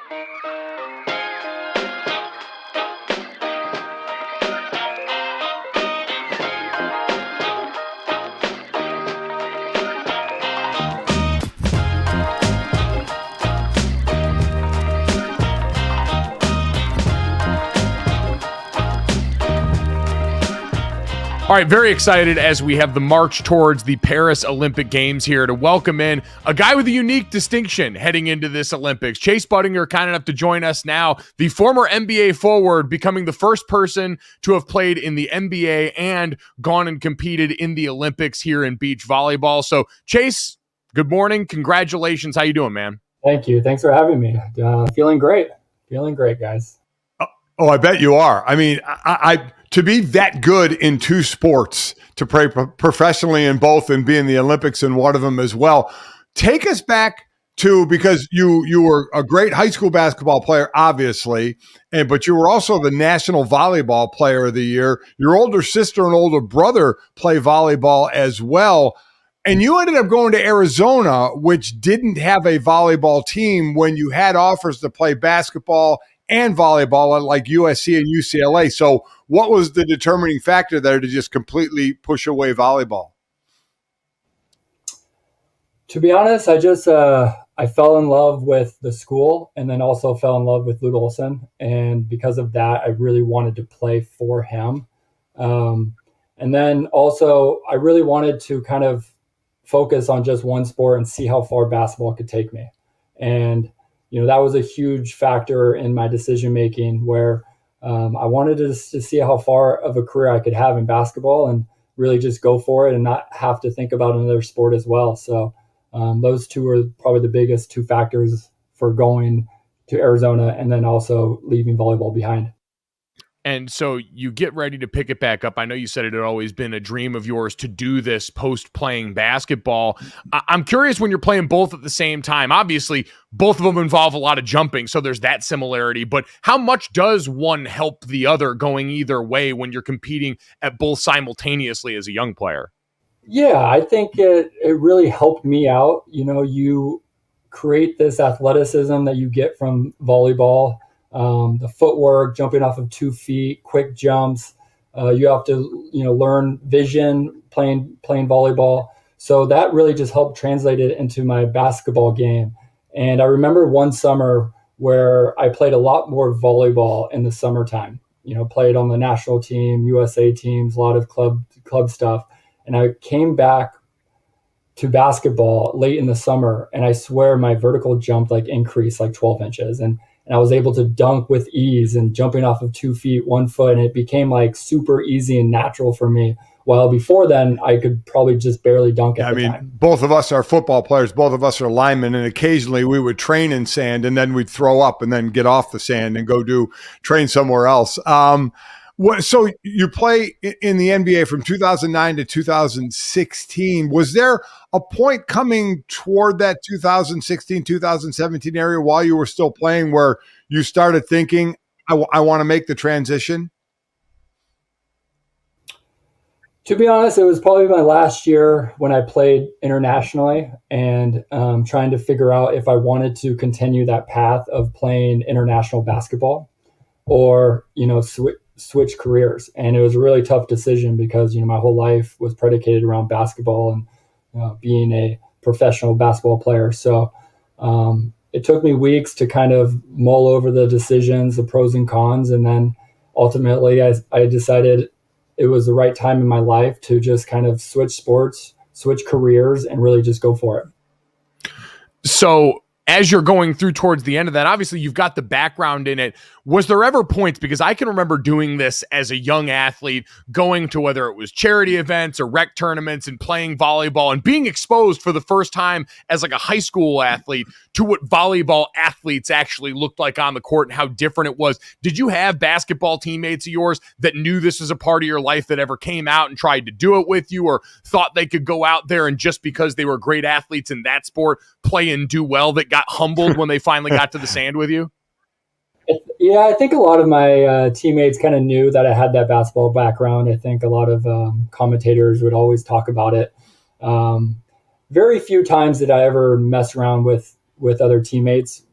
All right, very excited as we have the march towards the Paris Olympic Games here to welcome in a guy with a unique distinction heading into this Olympics. Chase Budinger, kind enough to join us now, the former NBA forward, becoming the first person to have played in the NBA and gone and competed in the Olympics here in beach volleyball. So, Chase, good morning. Congratulations. How you doing, man? Thank you. Thanks for having me. Feeling great. Feeling great, guys. Oh, I bet you are. I mean, I to be that good in two sports, to play professionally in both and be in the Olympics in one of them as well. Take us back to, because you were a great high school basketball player, obviously, but you were also the National Volleyball Player of the Year. Your older sister and older brother play volleyball as well. And you ended up going to Arizona, which didn't have a volleyball team, when you had offers to play basketball and volleyball at like USC and UCLA. So what was the determining factor there to just completely push away volleyball? To be honest, I fell in love with the school, and then also fell in love with Lute Olson. And because of that, I really wanted to play for him. And then also I really wanted to kind of focus on just one sport and see how far basketball could take me. And that was a huge factor in my decision-making, where I wanted to see how far of a career I could have in basketball and really just go for it and not have to think about another sport as well. So those two are probably the biggest two factors for going to Arizona and then also leaving volleyball behind. And so you get ready to pick it back up. I know you said it had always been a dream of yours to do this post playing basketball. I'm curious, when you're playing both at the same time, obviously both of them involve a lot of jumping, so there's that similarity, but how much does one help the other going either way when you're competing at both simultaneously as a young player? Yeah, I think it really helped me out. You create this athleticism that you get from volleyball. The footwork, jumping off of 2 feet, quick jumps. You have to, learn vision playing volleyball. So that really just helped translate it into my basketball game. And I remember one summer where I played a lot more volleyball in the summertime. Played on the national team, USA teams, a lot of club stuff. And I came back to basketball late in the summer, and I swear my vertical jump increased 12 inches. And I was able to dunk with ease and jumping off of 2 feet, 1 foot. And it became super easy and natural for me. While before then, I could probably just barely dunk at the time. Both of us are football players. Both of us are linemen. And occasionally we would train in sand, and then we'd throw up and then get off the sand and go train somewhere else. So you play in the NBA from 2009 to 2016. Was there a point coming toward that 2016, 2017 area while you were still playing where you started thinking, I want to make the transition? To be honest, it was probably my last year when I played internationally, and trying to figure out if I wanted to continue that path of playing international basketball or, switch careers. And it was a really tough decision because, my whole life was predicated around basketball and being a professional basketball player. So it took me weeks to kind of mull over the decisions, the pros and cons. And then ultimately I decided it was the right time in my life to just kind of switch sports, switch careers, and really just go for it. So as you're going through towards the end of that, obviously you've got the background in it. Was there ever points, because I can remember doing this as a young athlete, going to whether it was charity events or rec tournaments and playing volleyball and being exposed for the first time as a high school athlete to what volleyball athletes actually looked like on the court and how different it was. Did you have basketball teammates of yours that knew this as a part of your life that ever came out and tried to do it with you, or thought they could go out there and just because they were great athletes in that sport, play and do well, that got humbled when they finally got to the sand with you? Yeah, I think a lot of my teammates kind of knew that I had that basketball background. I think a lot of commentators would always talk about it. Very few times did I ever mess around with with other teammates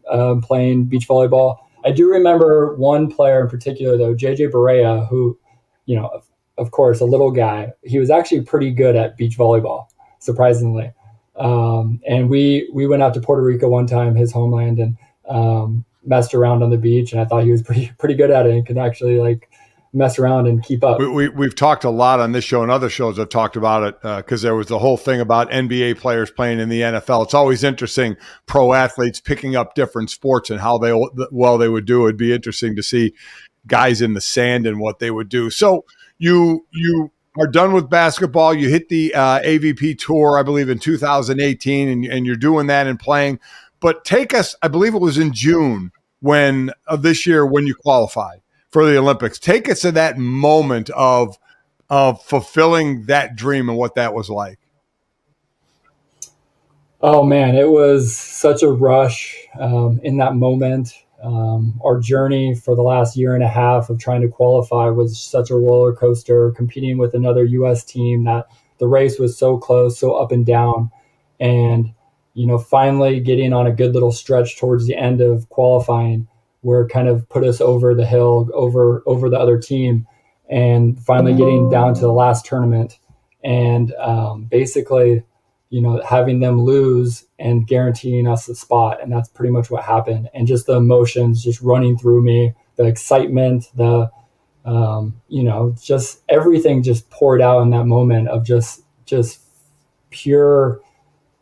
playing beach volleyball. I do remember one player in particular, though, JJ Barea, who, you know, of course, a little guy. He was actually pretty good at beach volleyball, surprisingly. And we went out to Puerto Rico one time, his homeland, and messed around on the beach. And I thought he was pretty good at it and could actually like mess around and keep up. We've talked a lot on this show and other shows have talked about it because there was the whole thing about NBA players playing in the NFL. It's always interesting, pro athletes picking up different sports and how they would do. It'd be interesting to see guys in the sand and what they would do. So you are done with basketball. You hit the AVP tour, I believe, in 2018, and you're doing that and playing. But take us, I believe it was in June of this year when you qualified for the Olympics. Take us to that moment of fulfilling that dream and what that was like. Oh man, it was such a rush in that moment. Our journey for the last year and a half of trying to qualify was such a roller coaster, competing with another U.S. team that the race was so close, so up and down. And, you know, finally getting on a good little stretch towards the end of qualifying where it kind of put us over the hill, over the other team, and finally getting down to the last tournament. And basically, you know, having them lose and guaranteeing us the spot. And that's pretty much what happened. And just the emotions just running through me, the excitement, the, you know, just everything just poured out in that moment of just pure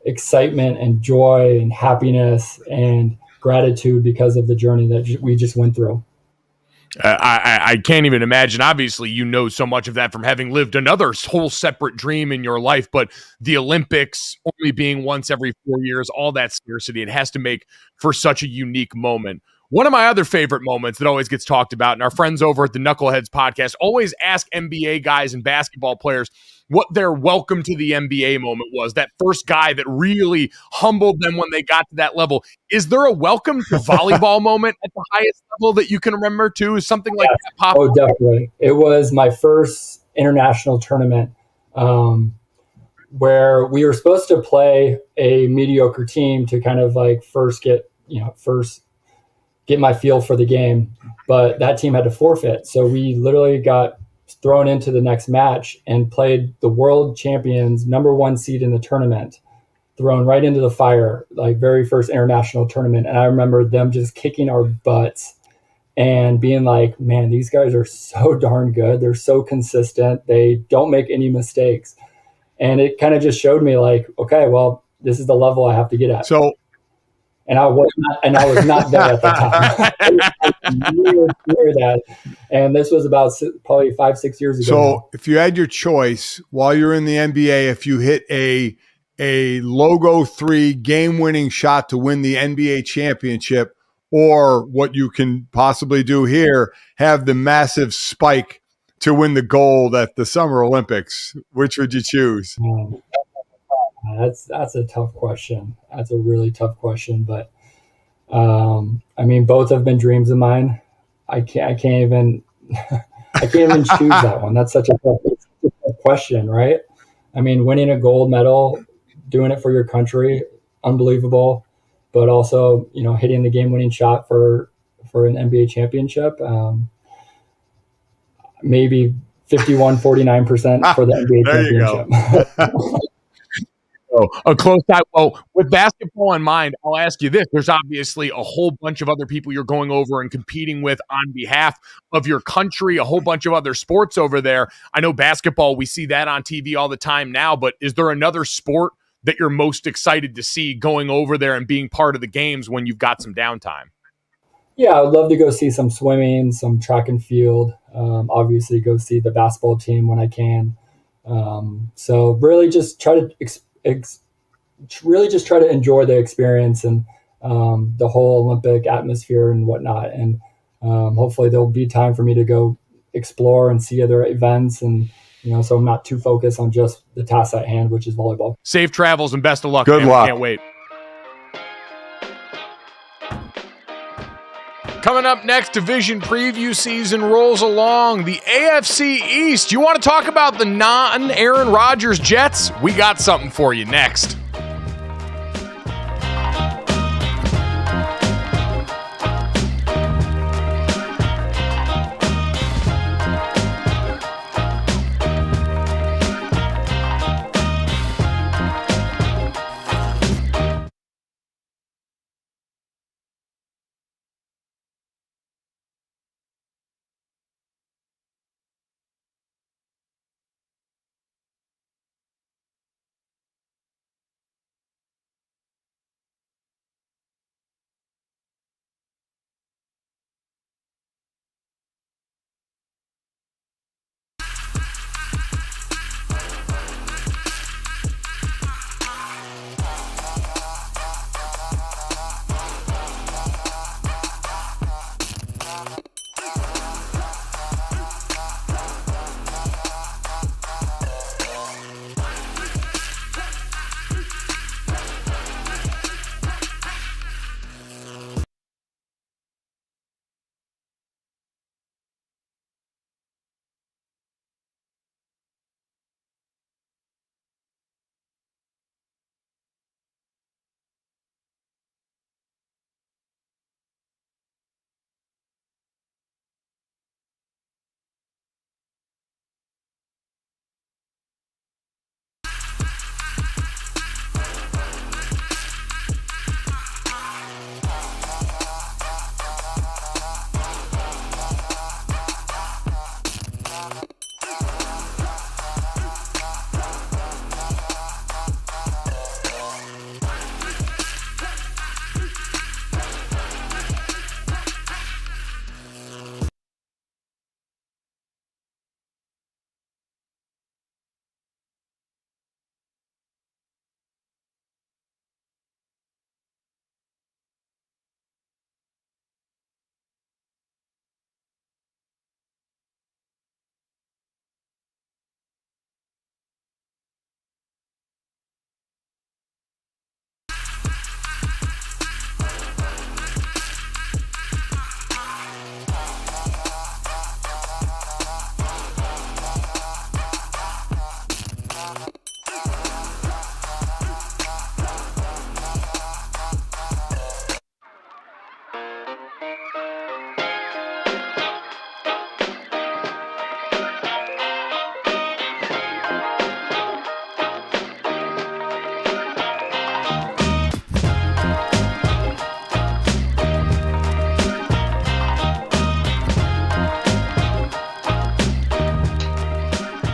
excitement and joy and happiness and gratitude because of the journey that we just went through. I can't even imagine. Obviously, you know so much of that from having lived another whole separate dream in your life, but the Olympics only being once every 4 years, all that scarcity, it has to make for such a unique moment. One of my other favorite moments that always gets talked about, and our friends over at the Knuckleheads podcast always ask NBA guys and basketball players what their welcome to the NBA moment was, that first guy that really humbled them when they got to that level. Is there a welcome to volleyball moment at the highest level that you can remember too? Is something like that pop? Oh, definitely. It was my first international tournament where we were supposed to play a mediocre team to kind of like first get my feel for the game, but that team had to forfeit. So we literally got thrown into the next match and played the world champions, #1 seed in the tournament, thrown right into the fire, like very first international tournament. And I remember them just kicking our butts and being like, man, these guys are so darn good. They're so consistent. They don't make any mistakes. And it kind of just showed me like, okay, well, this is the level I have to get at. And I was not there at the time. near that. And this was about probably 5-6 years ago. So if you had your choice while you're in the NBA, if you hit a logo 3 game-winning shot to win the NBA championship, or what you can possibly do here, have the massive spike to win the gold at the Summer Olympics, which would you choose? That's a tough question. That's a really tough question. But I mean, both have been dreams of mine. I can't even choose that one. That's such a tough question, right? I mean, winning a gold medal, doing it for your country, unbelievable. But also, you know, hitting the game-winning shot for an NBA championship, maybe 51-49% for the NBA championship. A close tie. Well, with basketball in mind, I'll ask you this. There's obviously a whole bunch of other people you're going over and competing with on behalf of your country, a whole bunch of other sports over there. I know basketball, we see that on TV all the time now, but is there another sport that you're most excited to see going over there and being part of the games when you've got some downtime? Yeah, I would love to go see some swimming, some track and field. Obviously, go see the basketball team when I can. So really just try to enjoy the experience and the whole Olympic atmosphere and whatnot. And hopefully there'll be time for me to go explore and see other events, and you know, so I'm not too focused on just the task at hand, which is volleyball. Safe travels and best of luck. Good luck. Can't wait. Coming up next, division preview season rolls along. The AFC East. You want to talk about the non-Aaron Rodgers Jets? We got something for you next.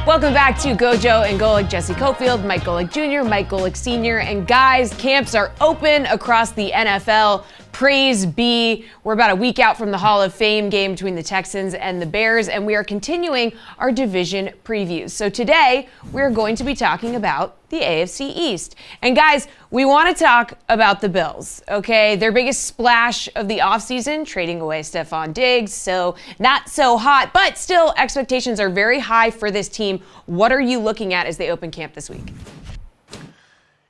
Welcome back to GoJo and Golic. Jesse Cofield, Mike Golic Jr., Mike Golic Sr. And guys, camps are open across the NFL. Praise be. We're about a week out from the Hall of Fame game between the Texans and the Bears, and we are continuing our division previews. So today, we're going to be talking about the AFC East. And guys, we want to talk about the Bills, okay? Their biggest splash of the offseason, trading away Stephon Diggs, so not so hot, but still expectations are very high for this team. What are you looking at as they open camp this week?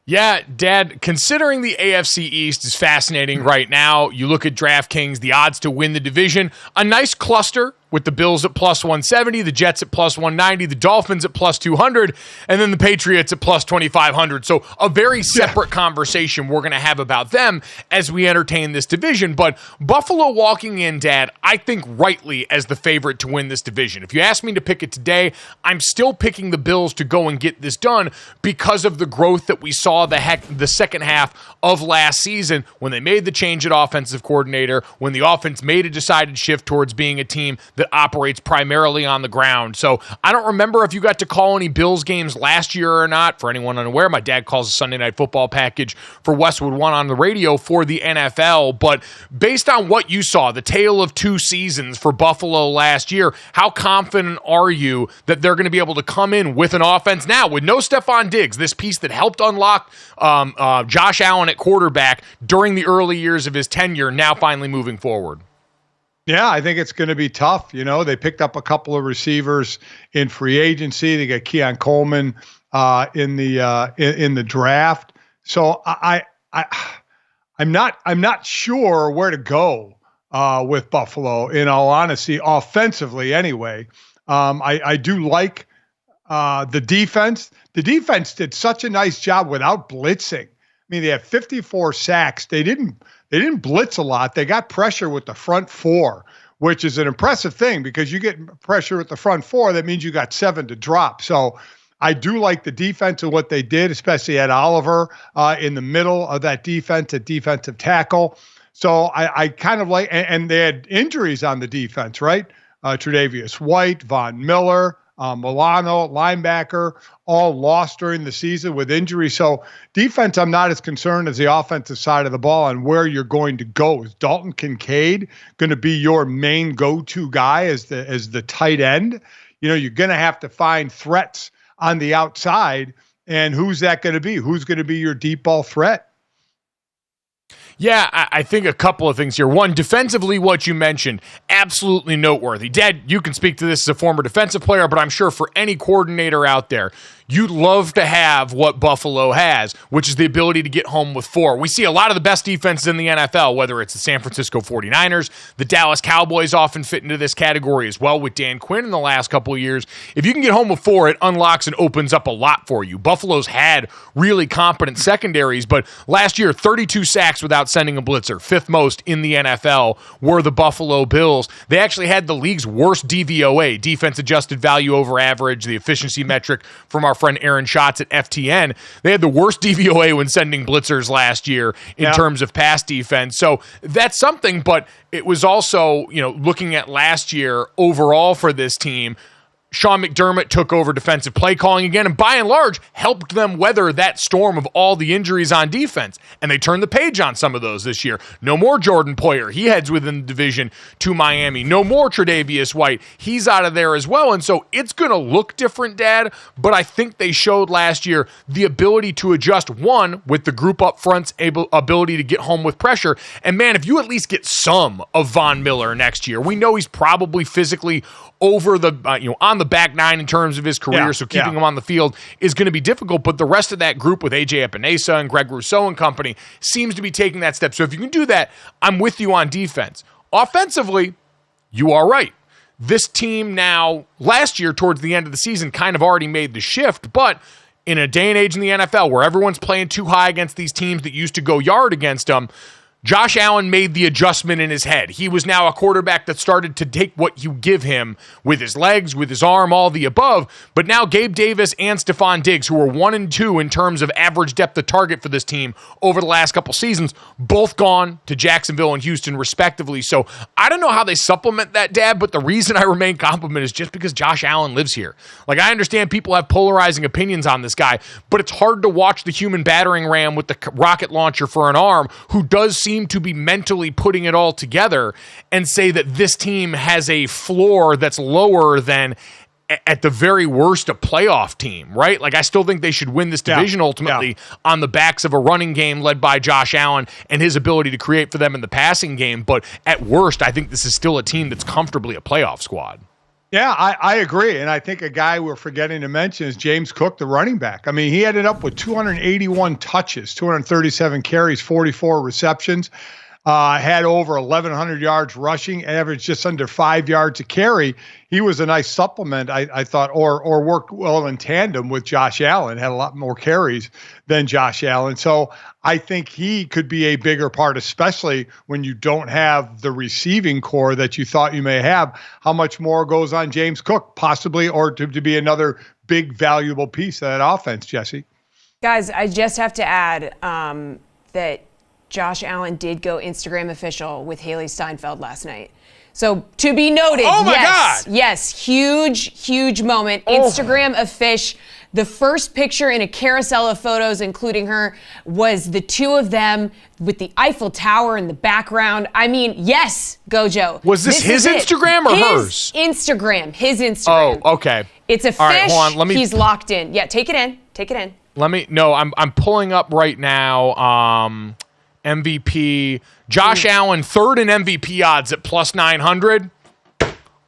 Yeah, Dad, considering the AFC East is fascinating right now, you look at DraftKings, the odds to win the division, a nice cluster with the Bills at plus 170, the Jets at plus 190, the Dolphins at plus 200, and then the Patriots at plus 2,500. So a very separate conversation we're going to have about them as we entertain this division. But Buffalo walking in, Dad, I think rightly as the favorite to win this division. If you ask me to pick it today, I'm still picking the Bills to go and get this done because of the growth that we saw the second half of last season when they made the change at offensive coordinator, when the offense made a decided shift towards being a team that operates primarily on the ground. So I don't remember if you got to call any Bills games last year or not. For anyone unaware, my dad calls a Sunday Night Football package for Westwood One on the radio for the NFL. But based on what you saw, the tale of two seasons for Buffalo last year, how confident are you that they're going to be able to come in with an offense now with no Stephon Diggs, this piece that helped unlock Josh Allen at quarterback during the early years of his tenure, now finally moving forward? Yeah, I think it's going to be tough. You know, they picked up a couple of receivers in free agency. They got Keon Coleman in the draft. So I'm not sure where to go with Buffalo. In all honesty, offensively anyway. I do like the defense. The defense did such a nice job without blitzing. I mean, they had 54 sacks. They didn't blitz a lot. They got pressure with the front four, which is an impressive thing because you get pressure with the front four. That means you got 7 to drop. So I do like the defense and what they did, especially at Oliver in the middle of that defense at defensive tackle. So I kind of like, and they had injuries on the defense, right? Tre'Davious White, Von Miller, Milano, linebacker, all lost during the season with injury. So defense, I'm not as concerned as the offensive side of the ball on where you're going to go. Is Dalton Kincaid going to be your main go-to guy as the tight end? You know, you're going to have to find threats on the outside. And who's that going to be? Who's going to be your deep ball threat? Yeah, I think a couple of things here. One, defensively, what you mentioned, absolutely noteworthy. Dad, you can speak to this as a former defensive player, but I'm sure for any coordinator out there, you'd love to have what Buffalo has, which is the ability to get home with 4. We see a lot of the best defenses in the NFL, whether it's the San Francisco 49ers, the Dallas Cowboys often fit into this category as well with Dan Quinn in the last couple of years. If you can get home with 4, it unlocks and opens up a lot for you. Buffalo's had really competent secondaries, but last year, 32 sacks without sending a blitzer, 5th most in the NFL, were the Buffalo Bills. They actually had the league's worst DVOA, defense adjusted value over average, the efficiency metric from our friend Aaron Schatz at FTN. They had the worst DVOA when sending blitzers last year in terms of pass defense. So that's something, but it was also, looking at last year overall for this team, Sean McDermott took over defensive play calling again, and by and large helped them weather that storm of all the injuries on defense. And they turned the page on some of those this year. No more Jordan Poyer. He heads within the division to Miami. No more Tre'Davious White. He's out of there as well. And so it's going to look different, Dad, but I think they showed last year the ability to adjust, one, with the group up front's ability to get home with pressure. And man, if you at least get some of Von Miller next year, we know he's probably physically over the, on the back 9 in terms of his career, so keeping him on the field is going to be difficult, but the rest of that group with A.J. Epinesa and Greg Rousseau and company seems to be taking that step. So if you can do that, I'm with you on defense. Offensively, you are right. This team now, last year towards the end of the season, kind of already made the shift, but in a day and age in the NFL where everyone's playing too high against these teams that used to go yard against them, Josh Allen made the adjustment in his head. He was now a quarterback that started to take what you give him with his legs, with his arm, all the above. But now Gabe Davis and Stephon Diggs, who are 1 and 2 in terms of average depth of target for this team over the last couple seasons, both gone to Jacksonville and Houston respectively. So I don't know how they supplement that, Dad, but the reason I remain confident is just because Josh Allen lives here. Like, I understand people have polarizing opinions on this guy, but it's hard to watch the human battering ram with the rocket launcher for an arm who does seem to be mentally putting it all together and say that this team has a floor that's lower than at the very worst a playoff team, right? Like, I still think they should win this division ultimately on the backs of a running game led by Josh Allen and his ability to create for them in the passing game. But at worst, I think this is still a team that's comfortably a playoff squad. Yeah, I agree. And I think a guy we're forgetting to mention is James Cook, the running back. I mean, he ended up with 281 touches, 237 carries, 44 receptions, had over 1,100 yards rushing, averaged just under 5 yards a carry. He was a nice supplement, I thought, or worked well in tandem with Josh Allen, had a lot more carries than Josh Allen. So I think he could be a bigger part, especially when you don't have the receiving core that you thought you may have. How much more goes on James Cook, possibly, or to be another big, valuable piece of that offense, Jesse? Guys, I just have to add that Josh Allen did go Instagram official with Haley Steinfeld last night. So to be noted, oh my God. Yes, huge moment. Instagram official. The first picture in a carousel of photos, including her, was the two of them with the Eiffel Tower in the background. I mean, yes, GoJo. Was this his Instagram or hers? His Instagram. Oh, okay. It's a fish. All right, hold on. He's locked in. Yeah, take it in. I'm pulling up right now. MVP. Josh Allen, third in MVP odds at plus 900.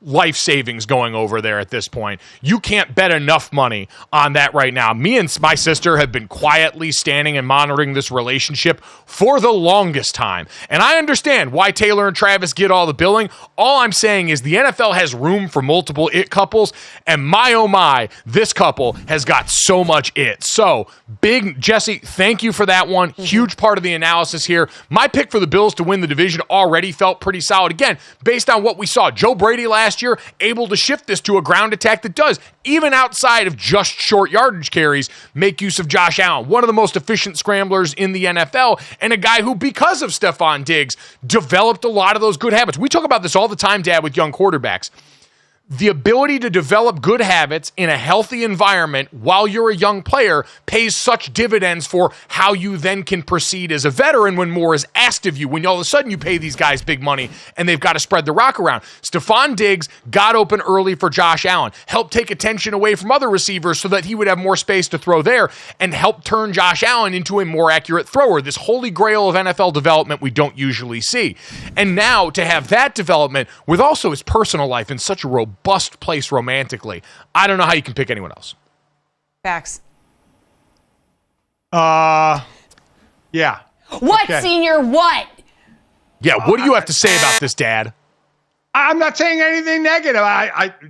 Life savings going over there at this point. You can't bet enough money on that right now. Me and my sister have been quietly standing and monitoring this relationship for the longest time. And I understand why Taylor and Travis get all the billing. All I'm saying is the NFL has room for multiple it couples. And my, oh my, this couple has got so much it. So big, Jesse, thank you for that one. Huge part of the analysis here. My pick for the Bills to win the division already felt pretty solid. Again, based on what we saw. Joe Brady last year, able to shift this to a ground attack that does, even outside of just short yardage carries, make use of Josh Allen, one of the most efficient scramblers in the NFL, and a guy who, because of Stephon Diggs, developed a lot of those good habits. We talk about this all the time, Dad, with young quarterbacks. the ability to develop good habits in a healthy environment while you're a young player pays such dividends for how you then can proceed as a veteran when more is asked of you, when all of a sudden you pay these guys big money and they've got to spread the rock around. Stephon Diggs got open early for Josh Allen, helped take attention away from other receivers so that he would have more space to throw there, and helped turn Josh Allen into a more accurate thrower, this holy grail of NFL development we don't usually see. And now to have that development with also his personal life in such a robust place romantically, I don't know how you can pick anyone else. Facts. Yeah. What, Okay. Senior? What? Yeah, what do you have to say about this, Dad? I'm not saying anything negative.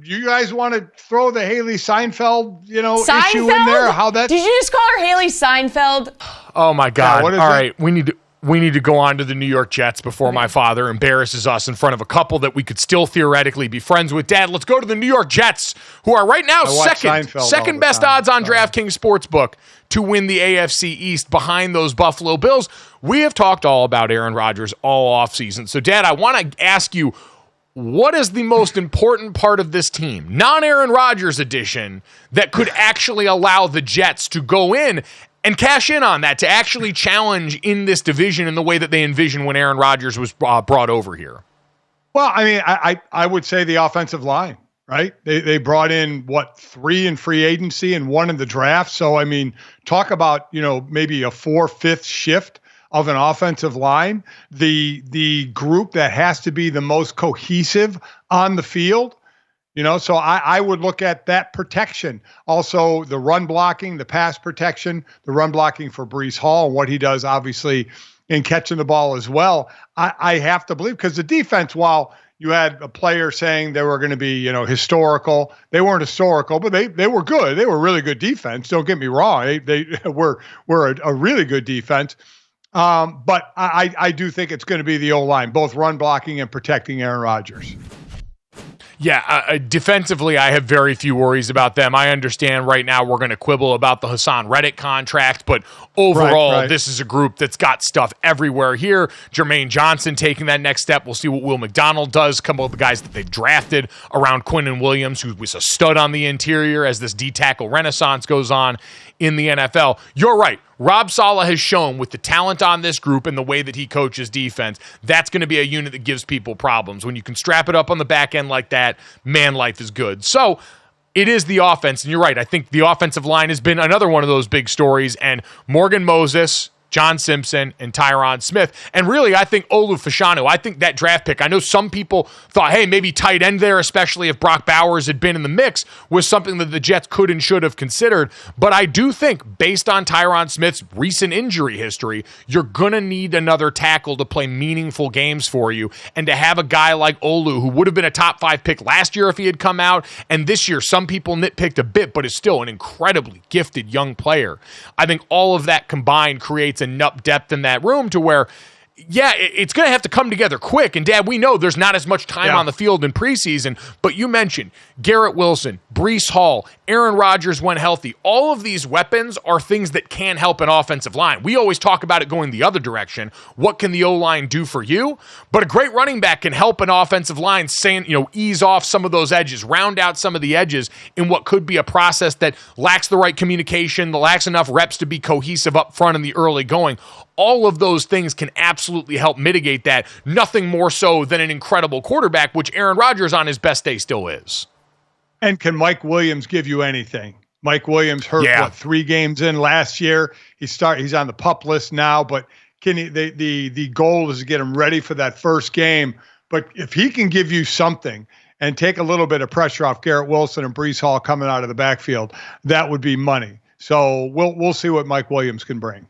You guys want to throw the Haley Seinfeld, issue in there? How that? Did you just call her Haley Seinfeld? Oh my God! what is All it? right, we need to go on to the New York Jets before my father embarrasses us in front of a couple that we could still theoretically be friends with. Dad, let's go to the New York Jets, who are right now watch Seinfeld all second the best time. odds on DraftKings Sportsbook to win the AFC East behind those Buffalo Bills. We have talked all about Aaron Rodgers all offseason. So, Dad, I want to ask you, what is the most important part of this team, non-Aaron Rodgers edition, that could actually allow the Jets to go in and cash in on that, to actually challenge in this division in the way that they envisioned when Aaron Rodgers was brought over here? Well, I mean, I would say the offensive line, right? They brought in, 3 in free agency and 1 in the draft. So, I mean, talk about, maybe a 4/5 shift of an offensive line. The group that has to be the most cohesive on the field. So I would look at that protection. Also, the run blocking, the pass protection, the run blocking for Breece Hall, and what he does, obviously, in catching the ball as well. I have to believe, because the defense, while you had a player saying they were going to be, historical, they weren't historical, but they were good. They were really good defense. Don't get me wrong. They were a really good defense. But I do think it's going to be the O-line, both run blocking and protecting Aaron Rodgers. Yeah, defensively, I have very few worries about them. I understand right now we're going to quibble about the Hassan Reddick contract, but overall, Right. This is a group that's got stuff everywhere here. Jermaine Johnson taking that next step. We'll see what Will McDonald does, come up with the guys that they've drafted around Quinnen Williams, who was a stud on the interior as this D-tackle renaissance goes on in the NFL. You're right. Rob Saleh has shown with the talent on this group and the way that he coaches defense, that's going to be a unit that gives people problems. When you can strap it up on the back end like that, man, life is good. So it is the offense, and you're right. I think the offensive line has been another one of those big stories, and Morgan Moses, John Simpson, and Tyron Smith. And really, I think Olu Fashanu, I think that draft pick, I know some people thought, hey, maybe tight end there, especially if Brock Bowers had been in the mix, was something that the Jets could and should have considered. But I do think, based on Tyron Smith's recent injury history, you're going to need another tackle to play meaningful games for you. And to have a guy like Olu, who would have been a top 5 pick last year if he had come out, and this year some people nitpicked a bit, but is still an incredibly gifted young player. I think all of that combined creates enough depth in that room to where, yeah, it's going to have to come together quick. And, Dad, we know there's not as much time on the field in preseason, but you mentioned Garrett Wilson, Breece Hall, Aaron Rodgers when healthy. All of these weapons are things that can help an offensive line. We always talk about it going the other direction. What can the O-line do for you? But a great running back can help an offensive line ease off some of those edges, round out some of the edges in what could be a process that lacks the right communication, that lacks enough reps to be cohesive up front in the early going. All of those things can absolutely help mitigate that. Nothing more so than an incredible quarterback, which Aaron Rodgers on his best day still is. And can Mike Williams give you anything? Mike Williams hurt 3 games in last year. He's on the PUP list now, but can he, the goal is to get him ready for that first game. But if he can give you something and take a little bit of pressure off Garrett Wilson and Breece Hall coming out of the backfield, that would be money. So we'll see what Mike Williams can bring.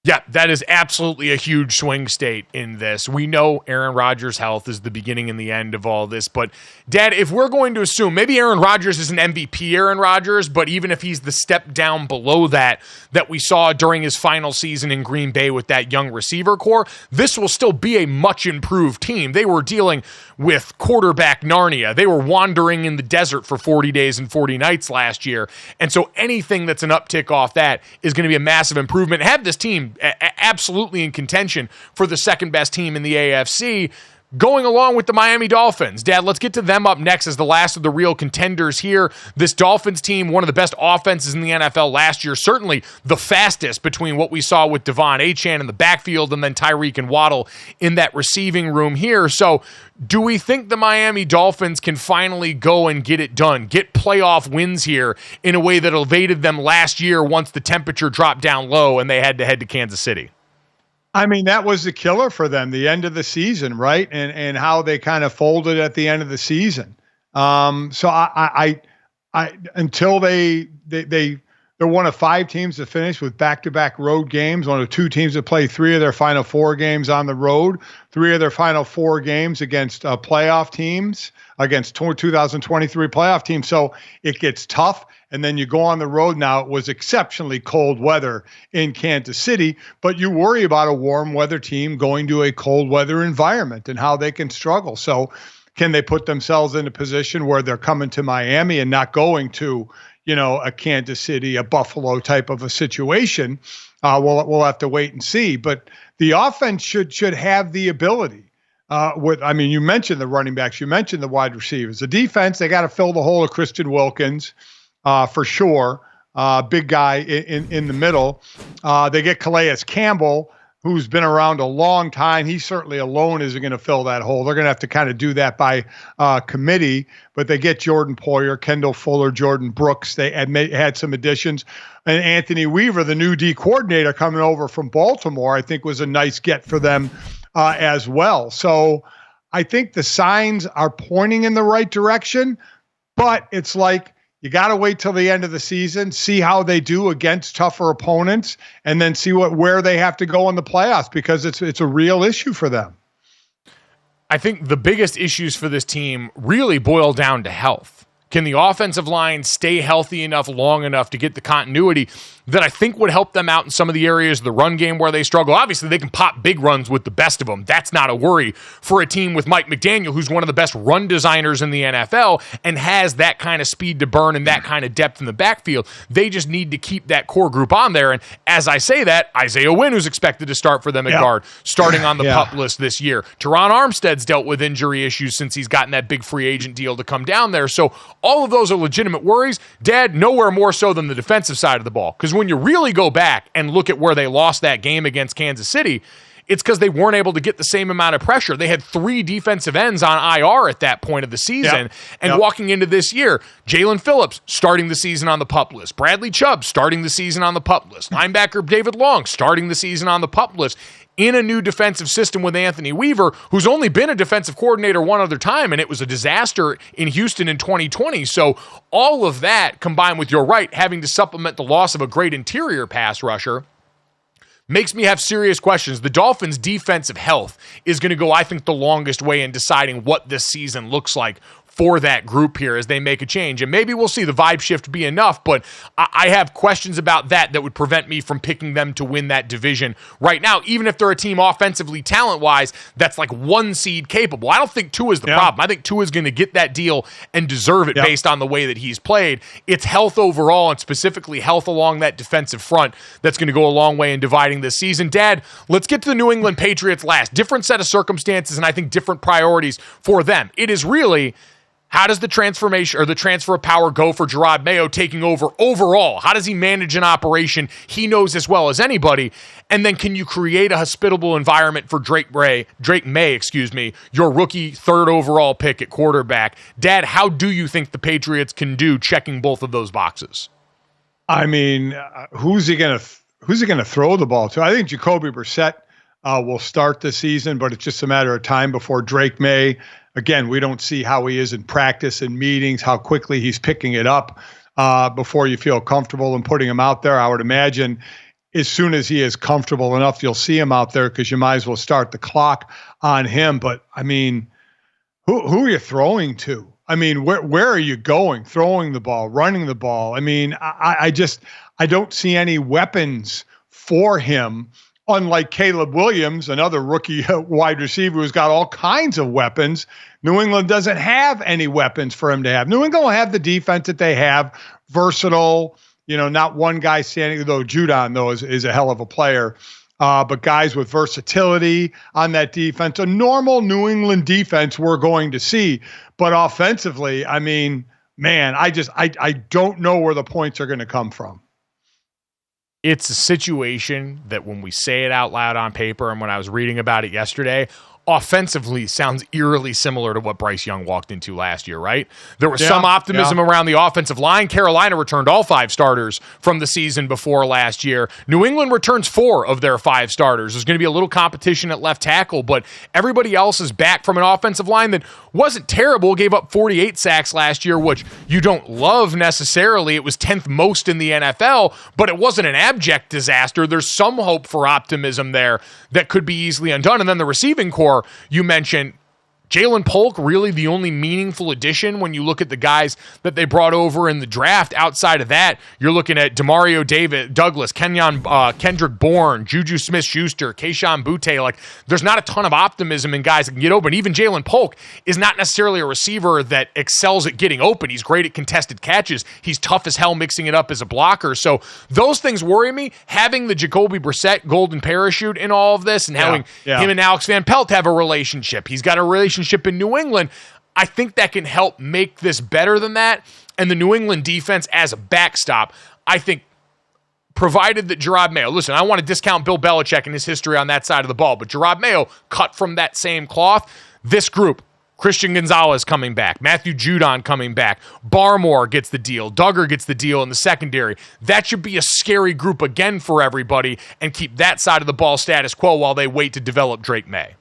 Yeah, that is absolutely a huge swing state in this. We know Aaron Rodgers' health is the beginning and the end of all this, but Dad, if we're going to assume maybe Aaron Rodgers is an MVP Aaron Rodgers, but even if he's the step down below that we saw during his final season in Green Bay with that young receiver core, this will still be a much improved team. They were dealing with quarterback Narnia. They were wandering in the desert for 40 days and 40 nights last year, and so anything that's an uptick off that is going to be a massive improvement. Have this team absolutely in contention for the second best team in the AFC. going along with the Miami Dolphins. Dad, let's get to them up next as the last of the real contenders here. This Dolphins team, one of the best offenses in the NFL last year, certainly the fastest between what we saw with Devon Achane in the backfield and then Tyreek and Waddle in that receiving room here. So do we think the Miami Dolphins can finally go and get it done, get playoff wins here in a way that evaded them last year once the temperature dropped down low and they had to head to Kansas City? I mean, that was the killer for them, the end of the season, right? And how they kind of folded at the end of the season. So I until they're one of 5 teams to finish with back-to-back road games, one of 2 teams that play 3 of their final 4 games on the road, 3 of their final 4 games against playoff teams, against 2023 playoff teams. So it gets tough. And then you go on the road now. It was exceptionally cold weather in Kansas City, but you worry about a warm weather team going to a cold weather environment and how they can struggle. So can they put themselves in a position where they're coming to Miami and not going to, a Kansas City, a Buffalo type of a situation? We'll have to wait and see. But the offense should have the ability. You mentioned the running backs, you mentioned the wide receivers. The defense, they got to fill the hole of Christian Wilkins. For sure, big guy in the middle. They get Calais Campbell, who's been around a long time. He certainly alone isn't going to fill that hole. They're going to have to kind of do that by committee. But they get Jordan Poyer, Kendall Fuller, Jordan Brooks. They had some additions. And Anthony Weaver, the new D coordinator coming over from Baltimore, I think was a nice get for them as well. So I think the signs are pointing in the right direction, but it's like, you got to wait till the end of the season, see how they do against tougher opponents, and then see where they have to go in the playoffs, because it's a real issue for them. I think the biggest issues for this team really boil down to health. Can the offensive line stay healthy enough long enough to get the continuity that I think would help them out in some of the areas of the run game where they struggle? Obviously, they can pop big runs with the best of them. That's not a worry for a team with Mike McDaniel, who's one of the best run designers in the NFL and has that kind of speed to burn and that kind of depth in the backfield. They just need to keep that core group on there. And as I say that, Isaiah Wynn, who's expected to start for them at guard, starting on the PUP list this year. Teron Armstead's dealt with injury issues since he's gotten that big free agent deal to come down there. So all of those are legitimate worries. Dad, nowhere more so than the defensive side of the ball. Because when you really go back and look at where they lost that game against Kansas City, it's because they weren't able to get the same amount of pressure. They had 3 defensive ends on IR at that point of the season. Walking into this year, Jalen Phillips starting the season on the PUP list. Bradley Chubb starting the season on the PUP list. Linebacker David Long starting the season on the PUP list. In a new defensive system with Anthony Weaver, who's only been a defensive coordinator one other time, and it was a disaster in Houston in 2020. So all of that, combined with, you're right, having to supplement the loss of a great interior pass rusher, makes me have serious questions. The Dolphins' defensive health is going to go, I think, the longest way in deciding what this season looks like for that group here as they make a change. And maybe we'll see the vibe shift be enough, but I have questions about that would prevent me from picking them to win that division right now, even if they're a team offensively, talent-wise, that's like 1 seed capable. I don't think Tua is the problem. I think Tua is going to get that deal and deserve it based on the way that he's played. It's health overall, and specifically health along that defensive front, that's going to go a long way in dividing this season. Dad, let's get to the New England Patriots last. Different set of circumstances, and I think different priorities for them. It is really, how does the transformation or the transfer of power go for Gerard Mayo taking over overall? How does he manage an operation he knows as well as anybody? And then can you create a hospitable environment for Drake May, your rookie 3rd overall pick at quarterback? Dad, how do you think the Patriots can do checking both of those boxes? I mean, who's he going to throw the ball to? I think Jacoby Brissett will start the season, but it's just a matter of time before Drake May. Again, we don't see how he is in practice and meetings, how quickly he's picking it up before you feel comfortable in putting him out there. I would imagine as soon as he is comfortable enough, you'll see him out there, because you might as well start the clock on him. But, I mean, who are you throwing to? I mean, where are you going? Throwing the ball, running the ball. I mean, I don't see any weapons for him. Unlike Caleb Williams, another rookie wide receiver who's got all kinds of weapons, New England doesn't have any weapons for him to have. New England will have the defense that they have, versatile, not one guy standing, though Jourdan, though, is a hell of a player but guys with versatility on that defense, a normal New England defense we're going to see. But offensively, I mean, man, I don't know where the points are going to come from. It's a situation that when we say it out loud on paper and when I was reading about it yesterday, offensively sounds eerily similar to what Bryce Young walked into last year, right? There was some optimism around the offensive line. Carolina returned all 5 starters from the season before last year. New England returns 4 of their 5 starters. There's going to be a little competition at left tackle, but everybody else is back from an offensive line that wasn't terrible, gave up 48 sacks last year, which you don't love necessarily. It was 10th most in the NFL, but it wasn't an abject disaster. There's some hope for optimism there that could be easily undone. And then the receiving core, you mentioned, Jalen Polk, really the only meaningful addition when you look at the guys that they brought over in the draft. Outside of that, you're looking at Demario Douglas, Kendrick Bourne, Juju Smith-Schuster, Kayshon Boutte. Like, there's not a ton of optimism in guys that can get open. Even Jalen Polk is not necessarily a receiver that excels at getting open. He's great at contested catches. He's tough as hell mixing it up as a blocker. So those things worry me. Having the Jacoby Brissett golden parachute in all of this and having him and Alex Van Pelt have a relationship. He's got a relationship in New England. I think that can help make this better than that. And the New England defense as a backstop, I think, provided that Gerard Mayo, listen, I don't want to discount Bill Belichick and his history on that side of the ball, but Gerard Mayo cut from that same cloth. This group, Christian Gonzalez coming back, Matthew Jourdan coming back, Barmore gets the deal, Duggar gets the deal in the secondary. That should be a scary group again for everybody and keep that side of the ball status quo while they wait to develop Drake May.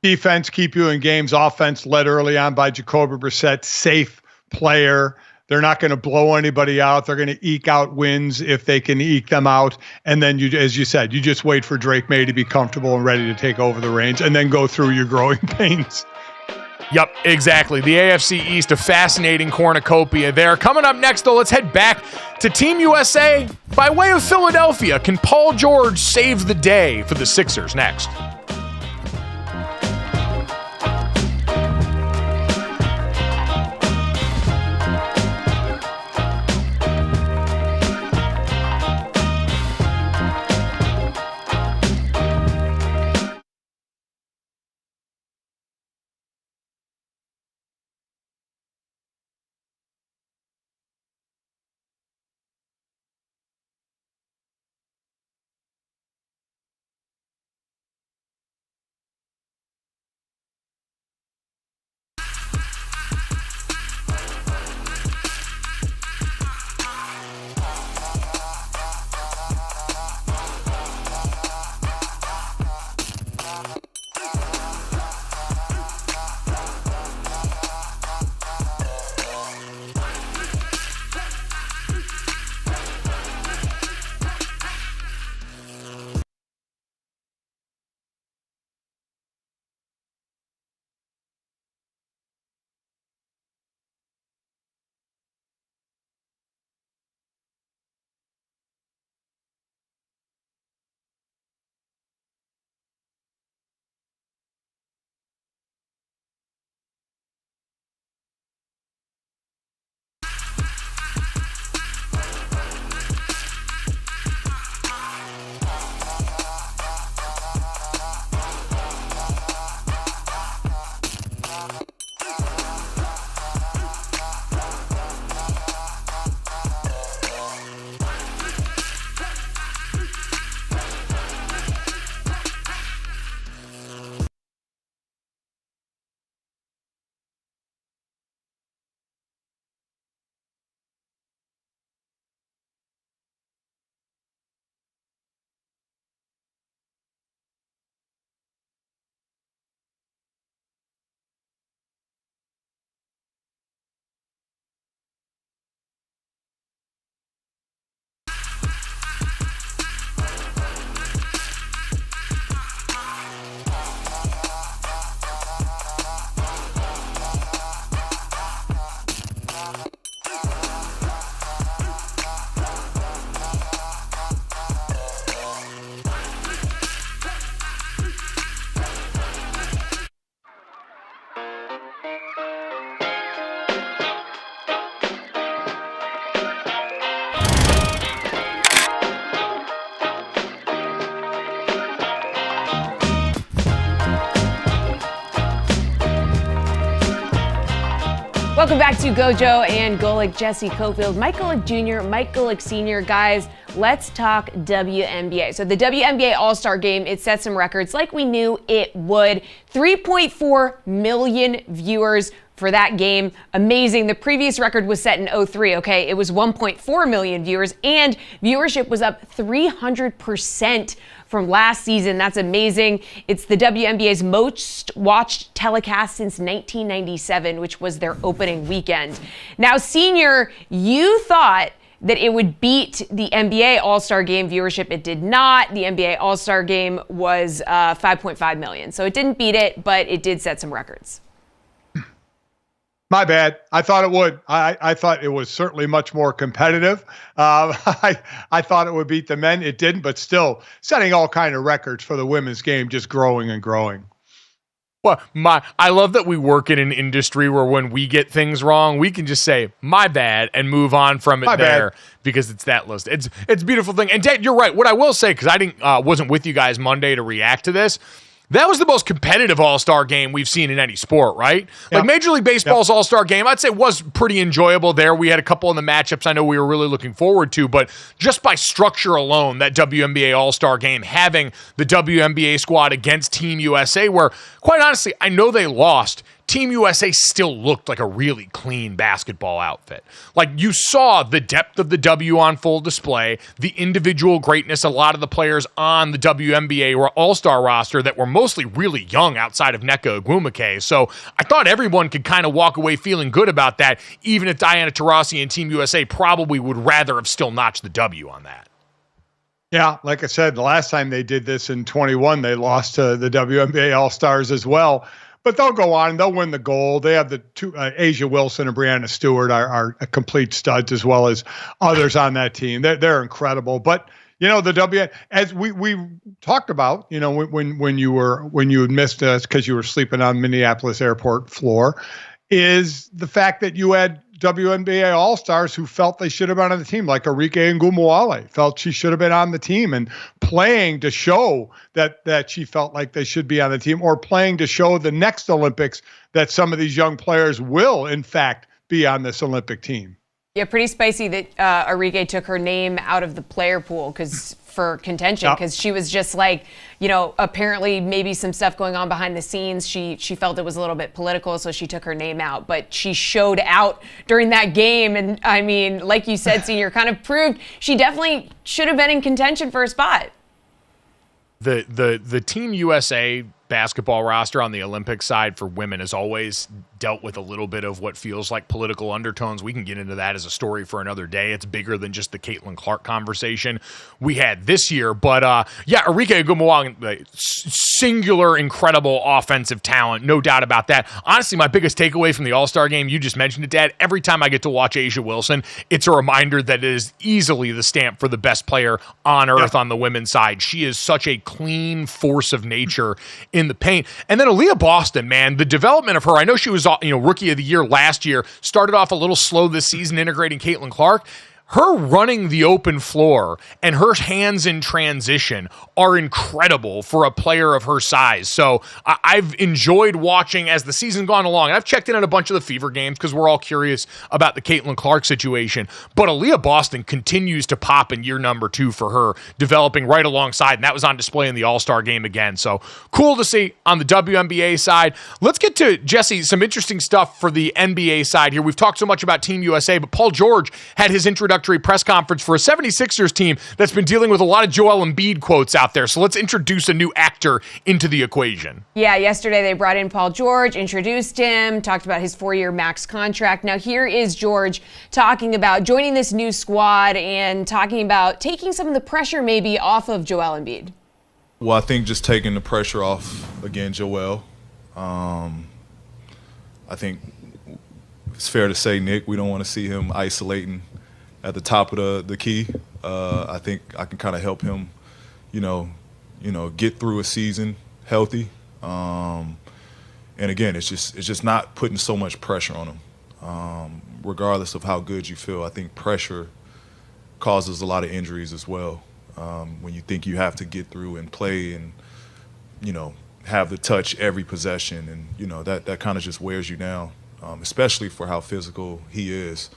Defense keep you in games. Offense led early on by Jacoby Brissett, safe player. They're not going to blow anybody out. They're going to eke out wins if they can eke them out. And then, you, as you said, you just wait for Drake May to be comfortable and ready to take over the reins and then go through your growing pains. Yep, exactly. The AFC East, a fascinating cornucopia there. Coming up next, though, let's head back to Team USA by way of Philadelphia. Can Paul George save the day for the Sixers? Next. Welcome back to GoJo and Golic. Jesse Cofield, Mike Golic Jr., Mike Golic Sr. Guys, let's talk WNBA. So the WNBA All-Star Game, it set some records like we knew it would. 3.4 million viewers for that game. Amazing. The previous record was set in 2003, okay? It was 1.4 million viewers, and viewership was up 300% from last season. That's amazing. It's the WNBA's most watched telecast since 1997, which was their opening weekend. Now, Senior, you thought that it would beat the NBA All-Star Game viewership. It did not. The NBA All-Star Game was 5.5 million. So it didn't beat it, but it did set some records. My bad. I thought it would. I thought it was certainly much more competitive. I thought it would beat the men. It didn't, but still setting all kind of records for the women's game, just growing and growing. Well, I love that we work in an industry where when we get things wrong, we can just say, my bad, and move on from it there because it's that list. It's a beautiful thing. And Dad, you're right. What I will say, because I wasn't with you guys Monday to react to this, that was the most competitive All-Star game we've seen in any sport, right? Yep. Like Major League Baseball's All-Star game, I'd say was pretty enjoyable there. We had a couple in the matchups I know we were really looking forward to, but just by structure alone, that WNBA All-Star game, having the WNBA squad against Team USA, where, quite honestly, I know they lost, Team USA still looked like a really clean basketball outfit. Like, you saw the depth of the W on full display, the individual greatness, a lot of the players on the WNBA or All-Star roster that were mostly really young outside of Nneka Ogwumike. So I thought everyone could kind of walk away feeling good about that, even if Diana Taurasi and Team USA probably would rather have still notched the W on that. Yeah, like I said, the last time they did this in 21, they lost to the WNBA All-Stars as well. But they'll go on. They'll win the gold. They have the two, Asia Wilson and Brianna Stewart are complete studs, as well as others on that team. They're incredible. But you know, the as we talked about, you know, when you had missed us because you were sleeping on Minneapolis airport floor, is the fact that you had WNBA All-Stars who felt they should have been on the team, like Arike Ngumuale felt she should have been on the team and playing to show that she felt like they should be on the team, or playing to show the next Olympics that some of these young players will, in fact, be on this Olympic team. Yeah, pretty spicy that Arike took her name out of the player pool for contention, because she was just like, you know, apparently maybe some stuff going on behind the scenes. She felt it was a little bit political, so she took her name out. But she showed out during that game, and I mean, like you said, Senior, kind of proved she definitely should have been in contention for a spot. The Team USA basketball roster on the Olympic side for women has always dealt with a little bit of what feels like political undertones. We can get into that as a story for another day. It's bigger than just the Caitlin Clark conversation we had this year. But yeah, Arike Ogwumike, singular, incredible offensive talent, no doubt about that. Honestly, my biggest takeaway from the All-Star game, you just mentioned it, Dad, every time I get to watch Asia Wilson, it's a reminder that it is easily the stamp for the best player on earth on the women's side. She is such a clean force of nature in the paint. And then Aaliyah Boston, man, the development of her, I know she was, you know, Rookie of the Year last year, started off a little slow this season integrating Caitlin Clark. Her running the open floor and her hands in transition are incredible for a player of her size. So I've enjoyed watching as the season gone along. And I've checked in on a bunch of the Fever games because we're all curious about the Caitlin Clark situation. But Aaliyah Boston continues to pop in year number 2 for her, developing right alongside. And that was on display in the All-Star game again. So cool to see on the WNBA side. Let's get to, Jesse, some interesting stuff for the NBA side here. We've talked so much about Team USA, but Paul George had his introductory press conference for a 76ers team that's been dealing with a lot of Joel Embiid quotes out there. So let's introduce a new actor into the equation. Yeah, yesterday they brought in Paul George, introduced him, talked about his 4-year max contract. Now here is George talking about joining this new squad and talking about taking some of the pressure maybe off of Joel Embiid. Well, I think just taking the pressure off, again, Joel. I think it's fair to say, Nick, we don't want to see him isolating at the top of the key. I think I can kind of help him, you know, get through a season healthy. And again, it's just not putting so much pressure on him. Regardless of how good you feel, I think pressure causes a lot of injuries as well. When you think you have to get through and play and, you know, have the touch every possession, and, you know, that kind of just wears you down. especially for how physical he is.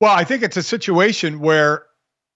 Well, I think it's a situation where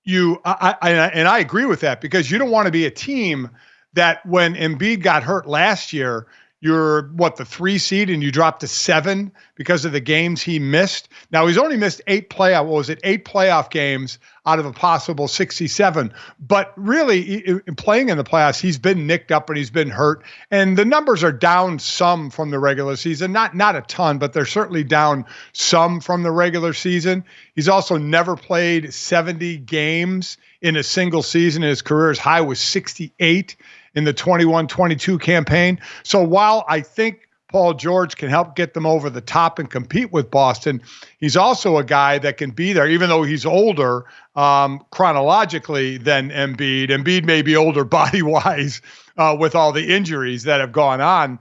I agree with that, because you don't want to be a team that when Embiid got hurt last year, you're the 3 seed and you dropped to 7 because of the games he missed. Now he's only missed 8 playoff games out of a possible 67. But really, in playing in the playoffs, he's been nicked up and he's been hurt. And the numbers are down some from the regular season, not a ton, but they're certainly down some from the regular season. He's also never played 70 games in a single season. His career's high was 68 in the 21-22 campaign. So while I think Paul George can help get them over the top and compete with Boston, he's also a guy that can be there, even though he's older chronologically than Embiid. Embiid may be older body-wise with all the injuries that have gone on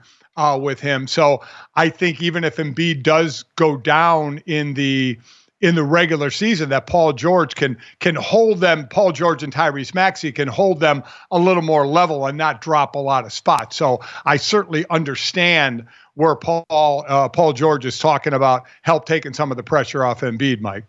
with him. So I think even if Embiid does go down in the regular season, that Paul George can hold them, Paul George and Tyrese Maxey can hold them a little more level and not drop a lot of spots. So I certainly understand where Paul George is talking about help taking some of the pressure off Embiid, Mike.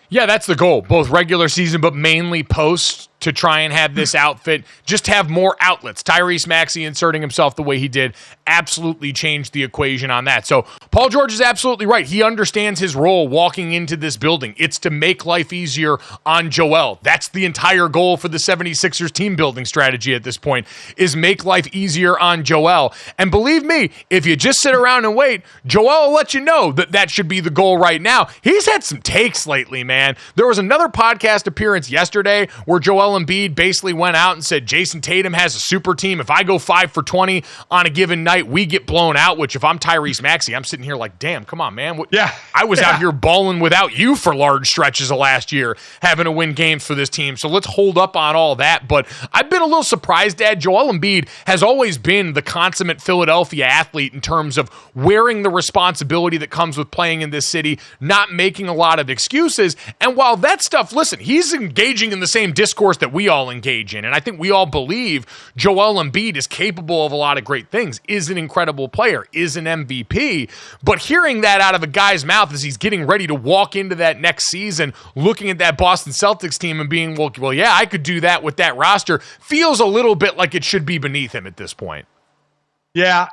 Yeah, that's the goal, both regular season, but mainly post, to try and have this outfit just have more outlets. Tyrese Maxey inserting himself the way he did absolutely changed the equation on that. So Paul George is absolutely right. He understands his role walking into this building. It's to make life easier on JUL. That's the entire goal for the 76ers team building strategy at this point, is make life easier on JUL. And believe me, if you just sit around and wait, JUL will let you know that should be the goal right now. He's had some takes lately, man. There was another podcast appearance yesterday where Joel Embiid basically went out and said Jason Tatum has a super team. If I go 5 for 20 on a given night, we get blown out, which if I'm Tyrese Maxey, I'm sitting here like, damn, come on, man. I was out here balling without you for large stretches of last year, having to win games for this team. So let's hold up on all that. But I've been a little surprised, Dad. Joel Embiid has always been the consummate Philadelphia athlete in terms of wearing the responsibility that comes with playing in this city, not making a lot of excuses. And while that stuff, listen, he's engaging in the same discourse that we all engage in. And I think we all believe Joel Embiid is capable of a lot of great things, is an incredible player, is an MVP. But hearing that out of a guy's mouth as he's getting ready to walk into that next season, looking at that Boston Celtics team and being, well, yeah, I could do that with that roster, feels a little bit like it should be beneath him at this point. Yeah.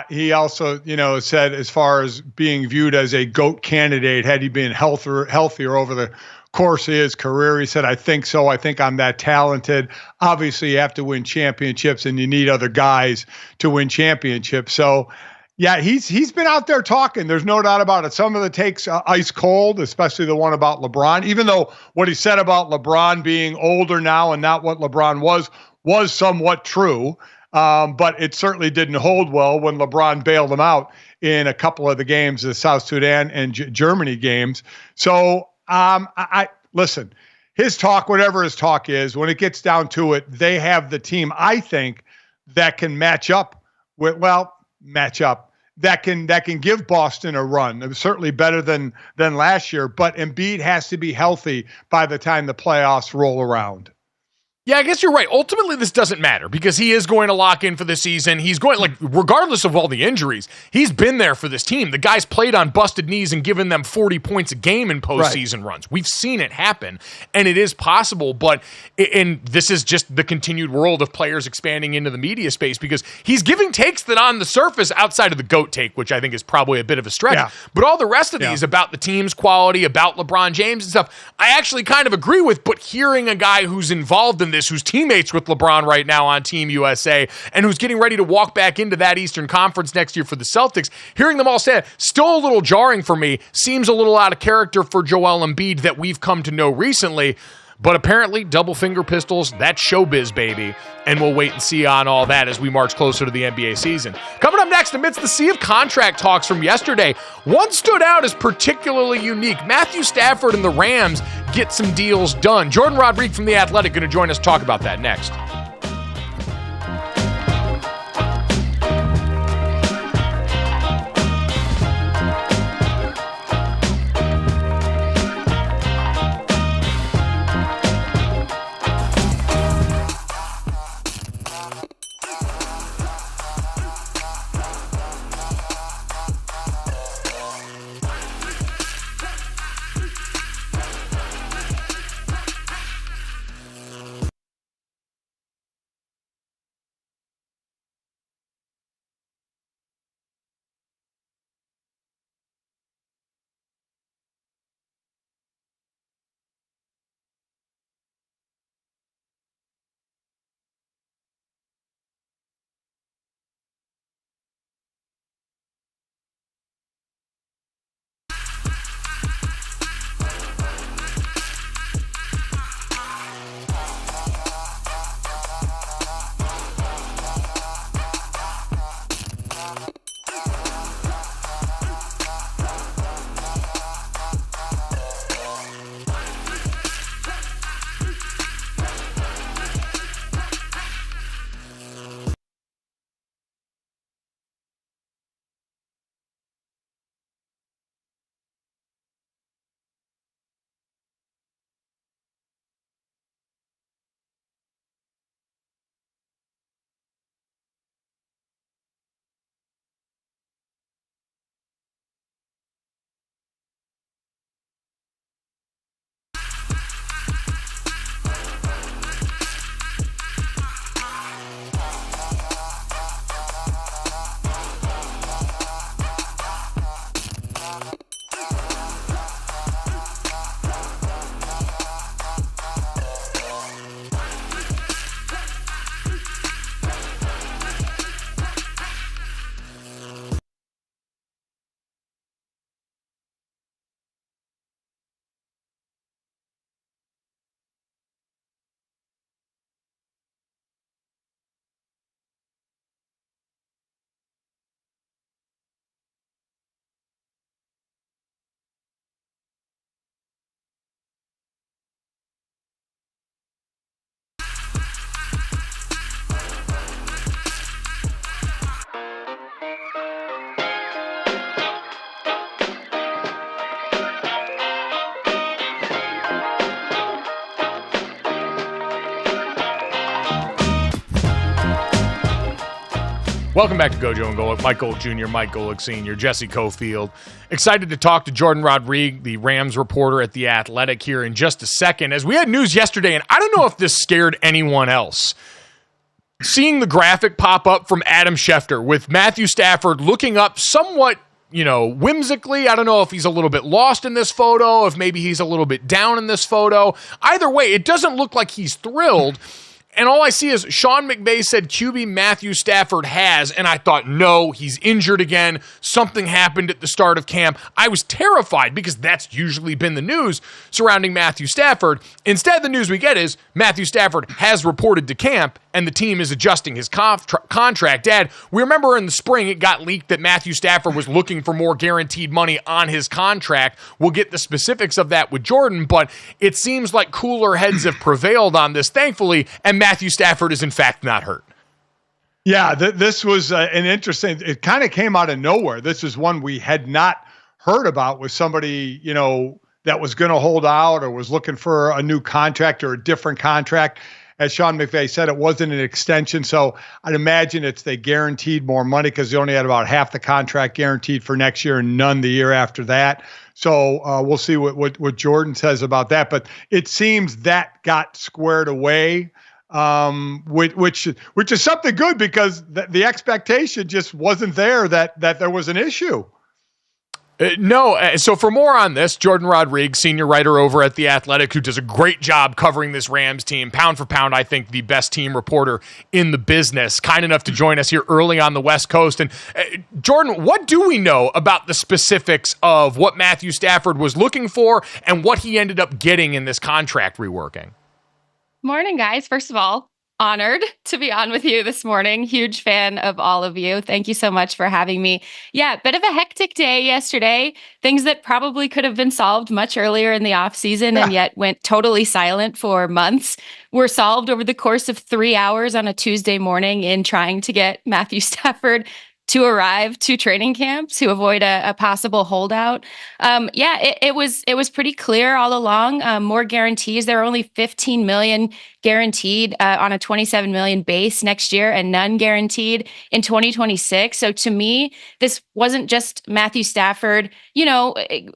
He also, said as far as being viewed as a GOAT candidate, had he been healthier over the course of his career, he said, I think so. I think I'm that talented. Obviously, you have to win championships and you need other guys to win championships. So, yeah, he's been out there talking. There's no doubt about it. Some of the takes ice cold, especially the one about LeBron, even though what he said about LeBron being older now and not what LeBron was somewhat true. But it certainly didn't hold well when LeBron bailed him out in a couple of the games, the South Sudan and Germany games. So, I listen, his talk, whatever his talk is, when it gets down to it, they have the team, I think, that can match up, that can give Boston a run. It was certainly better than last year, but Embiid has to be healthy by the time the playoffs roll around. Yeah, I guess you're right. Ultimately, this doesn't matter because he is going to lock in for the season. He's going, regardless of all the injuries, he's been there for this team. The guy's played on busted knees and given them 40 points a game in postseason runs. We've seen it happen, and it is possible, and this is just the continued world of players expanding into the media space because he's giving takes that on the surface, outside of the GOAT take, which I think is probably a bit of a stretch, but all the rest of these about the team's quality, about LeBron James and stuff, I actually kind of agree with, but hearing a guy who's involved in this, who's teammates with LeBron right now on Team USA, and who's getting ready to walk back into that Eastern Conference next year for the Celtics, hearing them all say it, still a little jarring for me, seems a little out of character for Joel Embiid that we've come to know recently. But apparently, double finger pistols, that's showbiz, baby. And we'll wait and see on all that as we march closer to the NBA season. Coming up next, amidst the sea of contract talks from yesterday, one stood out as particularly unique. Matthew Stafford and the Rams get some deals done. Jourdan Rodrigue from The Athletic going to join us to talk about that next. Welcome back to GoJo and Golic. Mike Golic Jr., Mike Golic Sr., Jesse Cofield. Excited to talk to Jourdan Rodrigue, the Rams reporter at The Athletic, here in just a second. As we had news yesterday, and I don't know if this scared anyone else, seeing the graphic pop up from Adam Schefter with Matthew Stafford looking up somewhat, whimsically. I don't know if he's a little bit lost in this photo, if maybe he's a little bit down in this photo. Either way, it doesn't look like he's thrilled. And all I see is Sean McVay said QB Matthew Stafford has, and I thought, no, he's injured again. Something happened at the start of camp. I was terrified because that's usually been the news surrounding Matthew Stafford. Instead, the news we get is Matthew Stafford has reported to camp, and the team is adjusting his contract. Dad, we remember in the spring it got leaked that Matthew Stafford was looking for more guaranteed money on his contract. We'll get the specifics of that with Jourdan, but it seems like cooler heads have prevailed on this, thankfully, and Matthew Stafford is in fact not hurt. Yeah, this was an interesting, it kind of came out of nowhere. This is one we had not heard about with somebody, that was going to hold out or was looking for a new contract or a different contract. As Sean McVay said, it wasn't an extension. So I'd imagine they guaranteed more money because they only had about half the contract guaranteed for next year and none the year after that. So we'll see what Jourdan says about that. But it seems that got squared away, which is something good because the expectation just wasn't there that there was an issue. No. So for more on this, Jourdan Rodrigue, senior writer over at The Athletic, who does a great job covering this Rams team, pound for pound, I think the best team reporter in the business, kind enough to join us here early on the West Coast. And Jourdan, what do we know about the specifics of what Matthew Stafford was looking for and what he ended up getting in this contract reworking? Morning, guys. First of all, honored to be on with you this morning. Huge fan of all of you. Thank you so much for having me. Yeah, bit of a hectic day yesterday. Things that probably could have been solved much earlier in the offseason and yet went totally silent for months were solved over the course of 3 hours on a Tuesday morning in trying to get Matthew Stafford to arrive to training camp to avoid a possible holdout. It was pretty clear all along. More guarantees. There are only 15 million guaranteed on a 27 million base next year and none guaranteed in 2026. So to me, this wasn't just Matthew Stafford,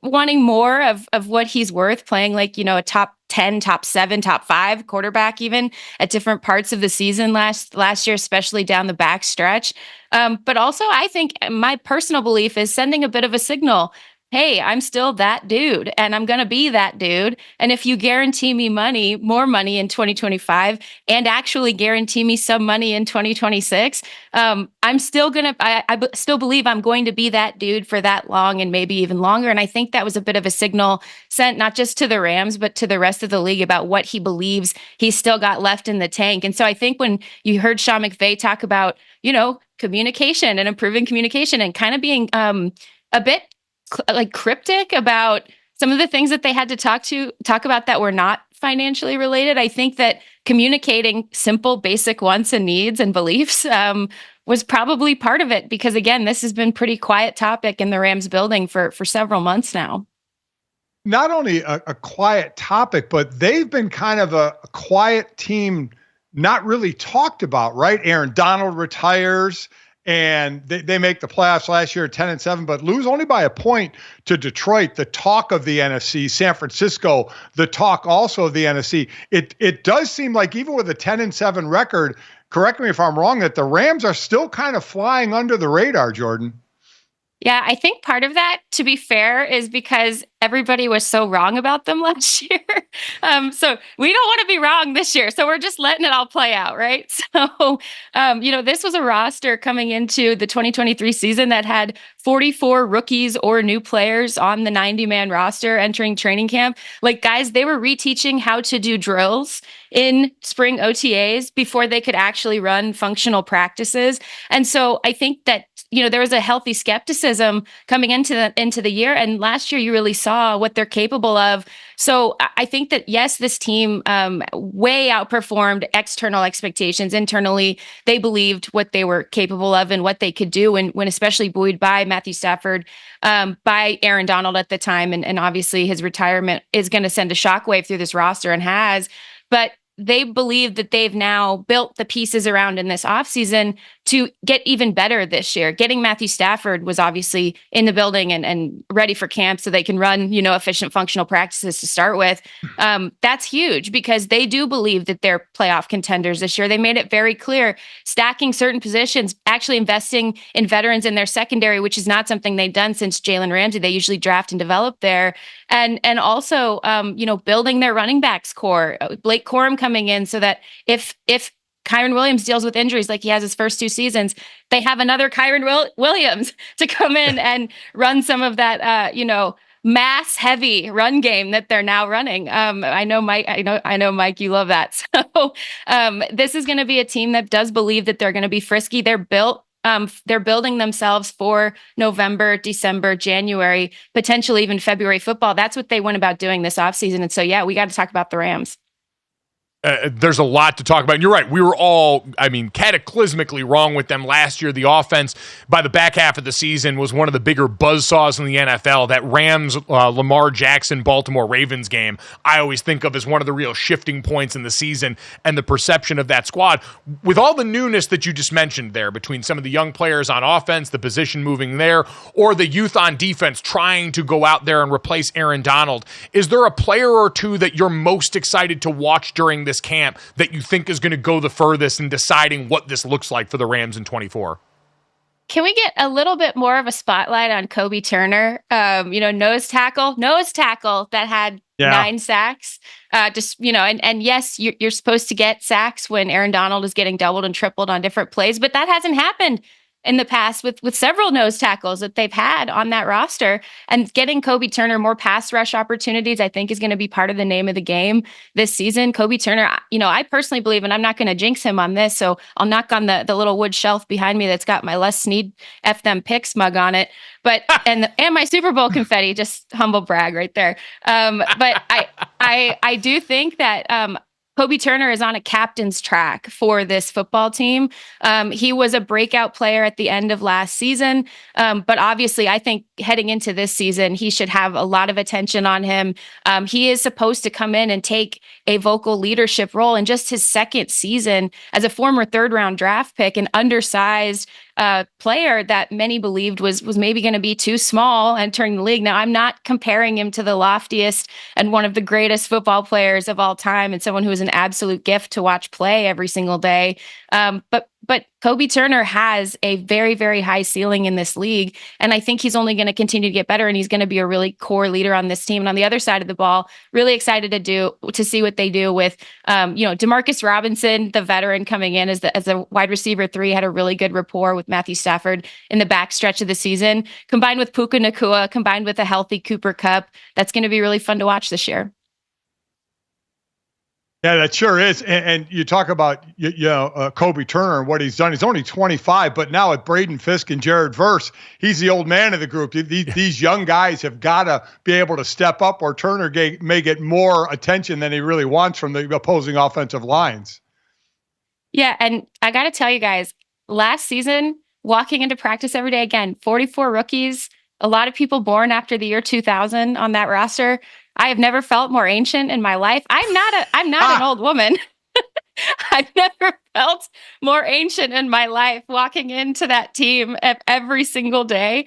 wanting more of what he's worth, playing like, a top 10, top 7, top 5 quarterback even at different parts of the season last year, especially down the back stretch. But also, I think my personal belief is sending a bit of a signal. hey, I'm still that dude and I'm going to be that dude. And if you guarantee me money, more money in 2025, and actually guarantee me some money in 2026, I'm still going to, I still believe I'm going to be that dude for that long and maybe even longer. And I think that was a bit of a signal sent not just to the Rams, but to the rest of the league about what he believes he's still got left in the tank. And so I think when you heard Sean McVay talk about, communication and improving communication and kind of being a bit cryptic about some of the things that they had to talk about that were not financially related. I think that communicating simple, basic wants and needs and beliefs was probably part of it, because again, this has been pretty quiet topic in the Rams building for several months now. Not only a quiet topic, but they've been kind of a quiet team, not really talked about, right? Aaron Donald retires, and they make the playoffs last year at 10-7, but lose only by a point to Detroit, the talk of the NFC. San Francisco, the talk also of the NFC. It does seem like even with a 10-7 record, correct me if I'm wrong, that the Rams are still kind of flying under the radar, Jourdan. Yeah, I think part of that, to be fair, is because everybody was so wrong about them last year. So we don't want to be wrong this year. So we're just letting it all play out, right? So, this was a roster coming into the 2023 season that had 44 rookies or new players on the 90-man roster entering training camp. Like, guys, they were reteaching how to do drills in spring OTAs before they could actually run functional practices. And so I think that there was a healthy skepticism coming into the year. And last year, you really saw what they're capable of. So I think that, yes, this team way outperformed external expectations. Internally, they believed what they were capable of and what they could do. And when especially buoyed by Matthew Stafford, by Aaron Donald at the time. And obviously his retirement is going to send a shockwave through this roster and has. But they believe that they've now built the pieces around in this offseason to get even better this year. Getting Matthew Stafford was obviously in the building and ready for camp so they can run, efficient functional practices to start with. That's huge because they do believe that they're playoff contenders this year. They made it very clear, stacking certain positions, actually investing in veterans in their secondary, which is not something they've done since Jalen Ramsey. They usually draft and develop there. And also, building their running backs core, Blake Corum coming in so that if Kyren Williams deals with injuries like he has his first two seasons, they have another Kyren Williams to come in and run some of that, mass heavy run game that they're now running. I know, Mike, you love that. So this is going to be a team that does believe that they're going to be frisky. They're building themselves for November, December, January, potentially even February football. That's what they went about doing this offseason. And so, yeah, we got to talk about the Rams. There's a lot to talk about. And you're right. We were all, cataclysmically wrong with them last year. The offense by the back half of the season was one of the bigger buzzsaws in the NFL. That Rams, Lamar Jackson, Baltimore Ravens game, I always think of as one of the real shifting points in the season and the perception of that squad. With all the newness that you just mentioned there between some of the young players on offense, the position moving there, or the youth on defense trying to go out there and replace Aaron Donald, is there a player or two that you're most excited to watch during this camp that you think is going to go the furthest in deciding what this looks like for the Rams in 24? Can we get a little bit more of a spotlight on Kobe Turner? Nose tackle that had 9 sacks. And yes, you're supposed to get sacks when Aaron Donald is getting doubled and tripled on different plays, but that hasn't happened in the past with several nose tackles that they've had on that roster. And getting Kobe Turner more pass rush opportunities, I think, is going to be part of the name of the game this season. Kobe Turner, I personally believe, and I'm not going to jinx him on this, so I'll knock on the little wood shelf behind me that's got my Les Snead F them picks mug on it. But and my Super Bowl confetti, just humble brag right there. But I do think that Kobe Turner is on a captain's track for this football team. He was a breakout player at the end of last season. But obviously, I think heading into this season, he should have a lot of attention on him. He is supposed to come in and take a vocal leadership role in just his second season as a former third-round draft pick, an undersized player that many believed was maybe going to be too small entering the league. Now, I'm not comparing him to the loftiest and one of the greatest football players of all time and someone who was an absolute gift to watch play every single day. But Kobe Turner has a very, very high ceiling in this league. And I think he's only going to continue to get better, and he's going to be a really core leader on this team. And on the other side of the ball, really excited to see what they do with, DeMarcus Robinson, the veteran coming in as a wide receiver 3, had a really good rapport with Matthew Stafford in the back stretch of the season, combined with Puka Nacua, combined with a healthy Cooper Kupp. That's going to be really fun to watch this year. Yeah, that sure is. And you talk about Kobe Turner and what he's done. He's only 25, but now with Braden Fisk and Jared Verse, he's the old man of the group. These young guys have got to be able to step up, or Turner may get more attention than he really wants from the opposing offensive lines. Yeah, and I got to tell you guys, last season, walking into practice every day, again, 44 rookies, a lot of people born after the year 2000 on that roster. I have never felt more ancient in my life. I'm not an old woman. I've never felt more ancient in my life walking into that team every single day.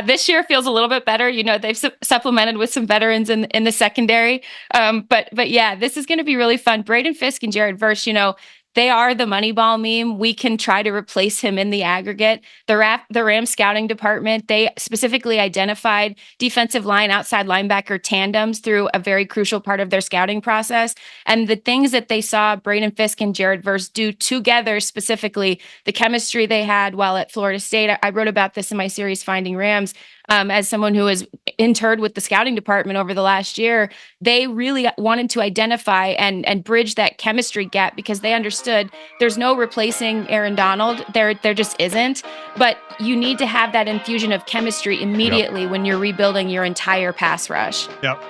This year feels a little bit better. They've supplemented with some veterans in the secondary. But yeah, this is going to be really fun. Braden Fisk and Jared Verse, they are the Moneyball meme. We can try to replace him in the aggregate. The Rams scouting department, they specifically identified defensive line, outside linebacker tandems through a very crucial part of their scouting process. And the things that they saw Braden Fisk and Jared Verse do together, specifically the chemistry they had while at Florida State. I wrote about this in my series, Finding Rams. As someone who was interred with the scouting department over the last year, they really wanted to identify and bridge that chemistry gap, because they understood there's no replacing Aaron Donald. There just isn't. But you need to have that infusion of chemistry immediately when you're rebuilding your entire pass rush. Yep.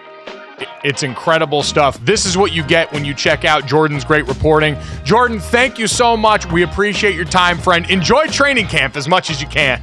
It's incredible stuff. This is what you get when you check out Jourdan's great reporting. Jourdan, thank you so much. We appreciate your time, friend. Enjoy training camp as much as you can.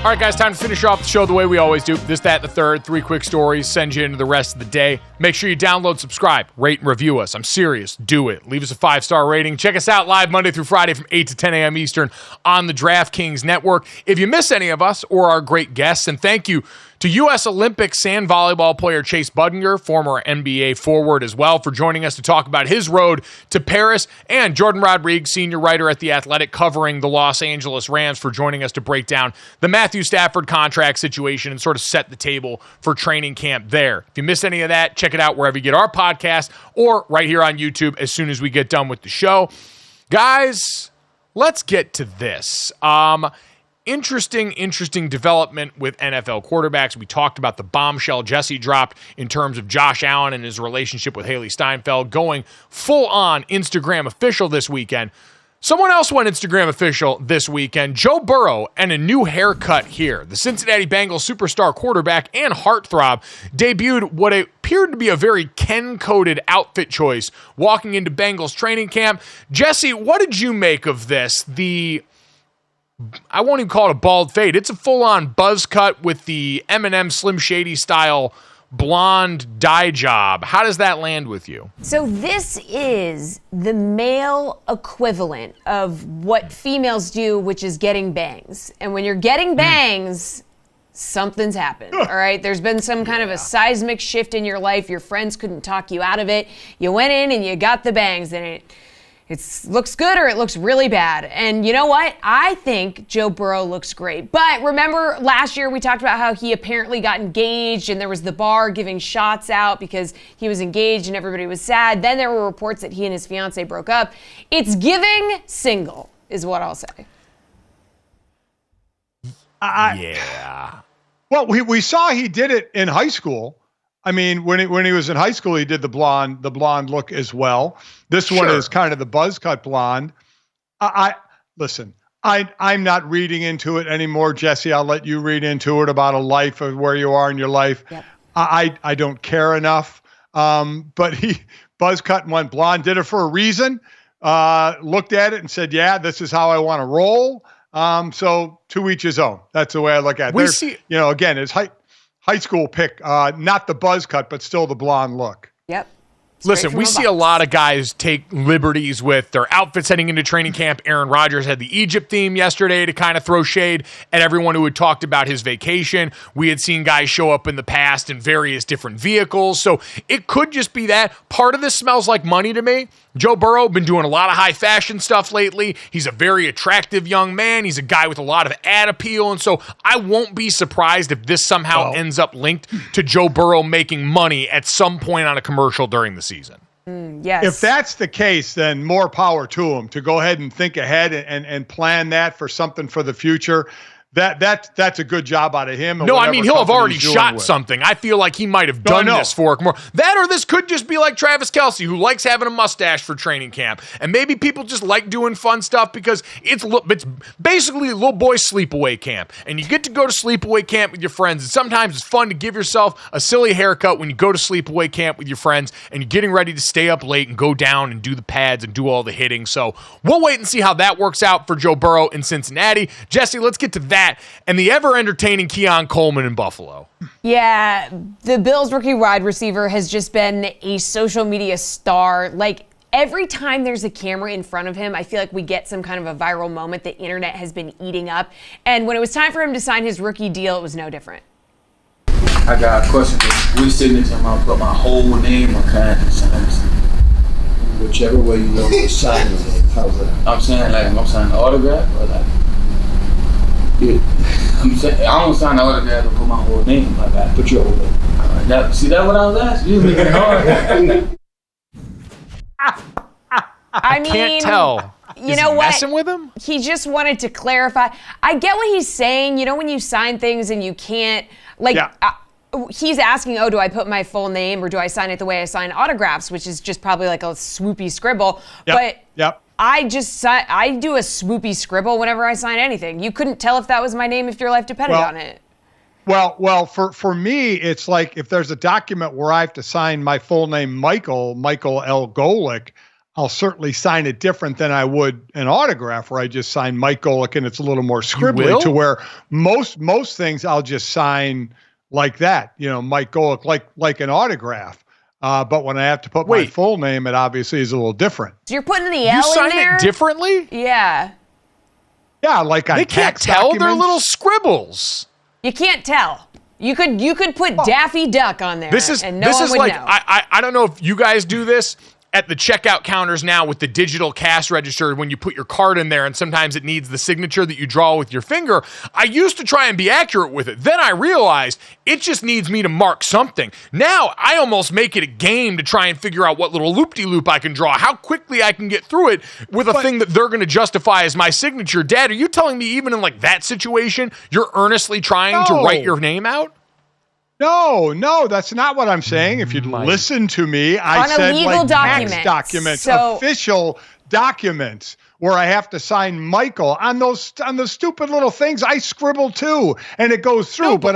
All right, guys, time to finish off the show the way we always do. This, that, the third. 3 quick stories. Send you into the rest of the day. Make sure you download, subscribe, rate, and review us. I'm serious. Do it. Leave us a 5-star rating. Check us out live Monday through Friday from 8 to 10 a.m. Eastern on the DraftKings Network. If you miss any of us or our great guests, and thank you to U.S. Olympic sand volleyball player Chase Budinger, former NBA forward as well, for joining us to talk about his road to Paris, and Jourdan Rodrigue, senior writer at The Athletic, covering the Los Angeles Rams, for joining us to break down the Matthew Stafford contract situation and sort of set the table for training camp there. If you missed any of that, check it out wherever you get our podcast or right here on YouTube as soon as we get done with the show. Guys, let's get to this. Interesting development with NFL quarterbacks. We talked about the bombshell Jesse dropped in terms of Josh Allen and his relationship with Haley Steinfeld going full-on Instagram official this weekend. Someone else went Instagram official this weekend. Joe Burrow and a new haircut here. The Cincinnati Bengals superstar quarterback and heartthrob debuted what appeared to be a very Ken-coded outfit choice walking into Bengals training camp. Jesse, what did you make of this? I won't even call it a bald fade. It's a full-on buzz cut with the Eminem Slim Shady style blonde dye job. How does that land with you? So this is the male equivalent of what females do, which is getting bangs. And when you're getting bangs, something's happened, all right? There's been some kind of a seismic shift in your life. Your friends couldn't talk you out of it. You went in and you got the bangs, and it looks good or it looks really bad. And you know what? I think Joe Burrow looks great. But remember last year we talked about how he apparently got engaged and there was the bar giving shots out because he was engaged and everybody was sad. Then there were reports that he and his fiance broke up. It's giving single is what I'll say. Yeah. Well, we saw he did it in high school. I mean, when he was in high school, he did the blonde look as well. This one is kind of the buzz cut blonde. Listen, I'm not reading into it anymore, Jesse. I'll let you read into it about a life of where you are in your life. Yep. I don't care enough. But he buzz cut and went blonde, did it for a reason. Looked at it and said, yeah, this is how I want to roll. So to each his own. That's the way I look at it. Again, his high school pick, not the buzz cut, but still the blonde look. Yep. Listen, we see a lot of guys take liberties with their outfits heading into training camp. Aaron Rodgers had the Egypt theme yesterday to kind of throw shade at everyone who had talked about his vacation. We had seen guys show up in the past in various different vehicles. So it could just be that. Part of this smells like money to me. Joe Burrow been doing a lot of high fashion stuff lately. He's a very attractive young man. He's a guy with a lot of ad appeal. And so I won't be surprised if this somehow ends up linked to Joe Burrow making money at some point on a commercial during the season. Yes. If that's the case, then more power to him to go ahead and think ahead and plan that for something for the future. That's a good job out of him. No, I mean, he'll have already shot something. I feel like he might have done this for more. That or this could just be like Travis Kelce, who likes having a mustache for training camp. And maybe people just like doing fun stuff because it's basically a little boy sleepaway camp. And you get to go to sleepaway camp with your friends. And sometimes it's fun to give yourself a silly haircut when you go to sleepaway camp with your friends and you're getting ready to stay up late and go down and do the pads and do all the hitting. So we'll wait and see how that works out for Joe Burrow in Cincinnati. Jesse, let's get to that. And the ever-entertaining Keon Coleman in Buffalo. Yeah, the Bills' rookie wide receiver has just been a social media star. Like, every time there's a camera in front of him, I feel like we get some kind of a viral moment the internet has been eating up. And when it was time for him to sign his rookie deal, it was no different. I got a question. Which signature am I put my whole name or kind of signs? Whichever way you want to sign it. How's that? I'm saying, like, I'm signing an autograph or like... Yeah. I'm saying, I don't sign the autograph and put my whole name. Like that. Put your whole name. Right, see that what I was asking? You was making it hard. I mean, can't tell. You know what? Messing with him? He just wanted to clarify. I get what he's saying. You know, when you sign things and you can't, like, he's asking, do I put my full name or do I sign it the way I sign autographs, which is just probably like a swoopy scribble. But I do a swoopy scribble whenever I sign anything. You couldn't tell if that was my name if your life depended on it. Well, for me, it's like if there's a document where I have to sign my full name, Michael L. Golic, I'll certainly sign it different than I would an autograph where I just sign Mike Golic and it's a little more scribbly, to where most things I'll just sign like that, Mike Golic, like an autograph. But when I have to put my full name, it obviously is a little different. So you're putting the L in there? You sign it differently? Yeah. Yeah, like on they can't tax tell. documents. They're little scribbles. You can't tell. You could put Daffy Duck on there, and no one would like, know. I don't know if you guys do this at the checkout counters now with the digital cash register when you put your card in there and sometimes it needs the signature that you draw with your finger. I used to try and be accurate with it. Then I realized it just needs me to mark something. Now I almost make it a game to try and figure out what little loop-de-loop I can draw, how quickly I can get through it with a thing that they're going to justify as my signature. Dad, are you telling me even in like that situation, you're earnestly trying to write your name out? No, that's not what I'm saying. If you'd listen to me, I said like tax documents, official documents where I have to sign Michael on those stupid little things. I scribble too, and it goes through. But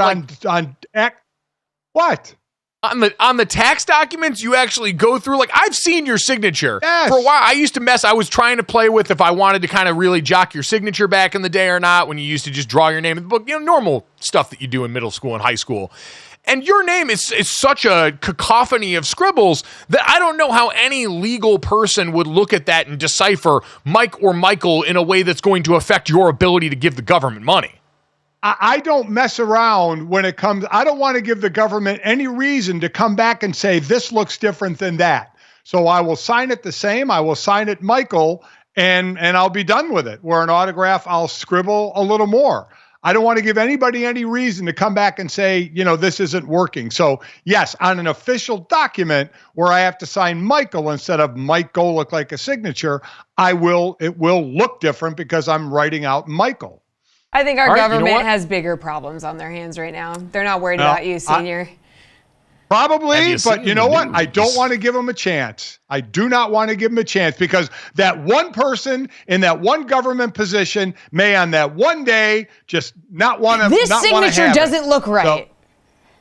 what? On the tax documents, you actually go through, like, I've seen your signature. Yes. For a while, I was trying to play with if I wanted to kind of really jock your signature back in the day or not, when you used to just draw your name in the book, normal stuff that you do in middle school and high school. And your name is such a cacophony of scribbles that I don't know how any legal person would look at that and decipher Mike or Michael in a way that's going to affect your ability to give the government money. I don't mess around when it comes. I don't want to give the government any reason to come back and say, this looks different than that. So I will sign it the same. I will sign it Michael, and I'll be done with it. Where an autograph, I'll scribble a little more. I don't want to give anybody any reason to come back and say, this isn't working. So yes, on an official document where I have to sign Michael instead of Mike Golic like a signature, it will look different because I'm writing out Michael. I think our government has bigger problems on their hands right now. They're not worried about you, Senior. Probably, but you know what? I don't want to give them a chance. I do not want to give them a chance because that one person in that one government position may on that one day just not want to. This signature doesn't look right. So,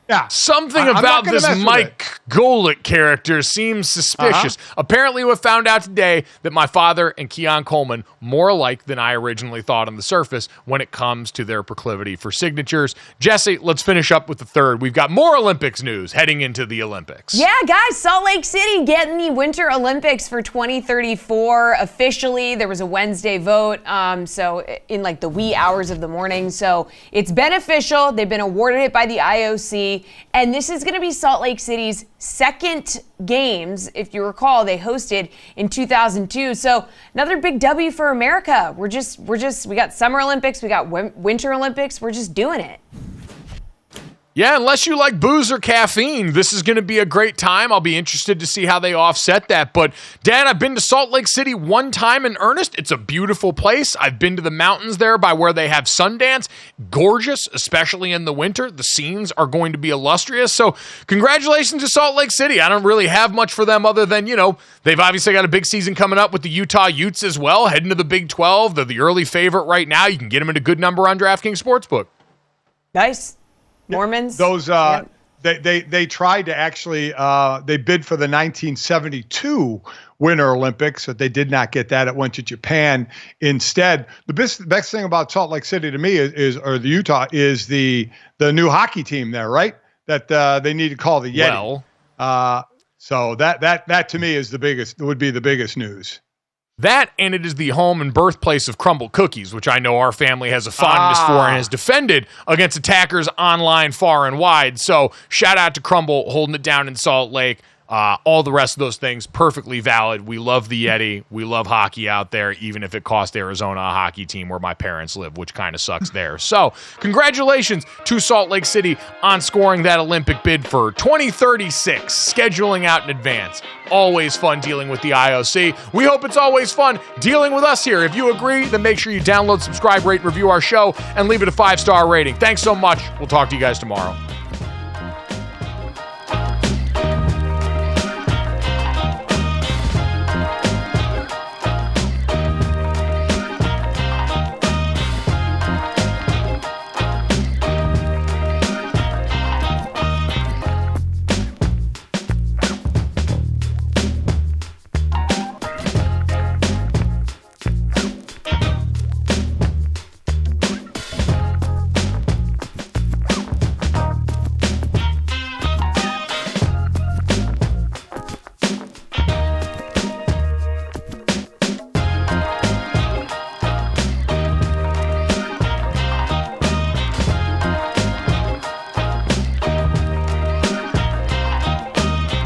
yeah. Something about this Mike Golic character seems suspicious. Apparently, we found out today that my father and Keon Coleman more alike than I originally thought on the surface when it comes to their proclivity for signatures. Jesse, let's finish up with the third. We've got more Olympics news heading into the Olympics. Yeah, guys, Salt Lake City getting the Winter Olympics for 2034 officially. There was a Wednesday vote, so in like the wee hours of the morning. So it's beneficial. They've been awarded it by the IOC. And this is going to be Salt Lake City's second games. If you recall, they hosted in 2002. So another big W for America. We got Summer Olympics, we got Winter Olympics. We're just doing it. Yeah, unless you like booze or caffeine, this is going to be a great time. I'll be interested to see how they offset that. But, Dan, I've been to Salt Lake City one time in earnest. It's a beautiful place. I've been to the mountains there by where they have Sundance. Gorgeous, especially in the winter. The scenes are going to be illustrious. So, congratulations to Salt Lake City. I don't really have much for them other than, they've obviously got a big season coming up with the Utah Utes as well, heading to the Big 12. They're the early favorite right now. You can get them at a good number on DraftKings Sportsbook. Nice. Mormons. Those they tried to actually they bid for the 1972 Winter Olympics, but they did not get that. It went to Japan instead. The best thing about Salt Lake City to me is the Utah is the new hockey team there, right? That they need to call the Yeti. Well, so that to me is would be the biggest news. That, and it is the home and birthplace of Crumble Cookies, which I know our family has a fondness for and has defended against attackers online far and wide. So shout out to Crumble holding it down in Salt Lake. All the rest of those things, perfectly valid. We love the Yeti. We love hockey out there, even if it cost Arizona a hockey team where my parents live, which kind of sucks there. So congratulations to Salt Lake City on scoring that Olympic bid for 2036, scheduling out in advance. Always fun dealing with the IOC. We hope it's always fun dealing with us here. If you agree, then make sure you download, subscribe, rate, and review our show, and leave it a 5-star rating. Thanks so much. We'll talk to you guys tomorrow.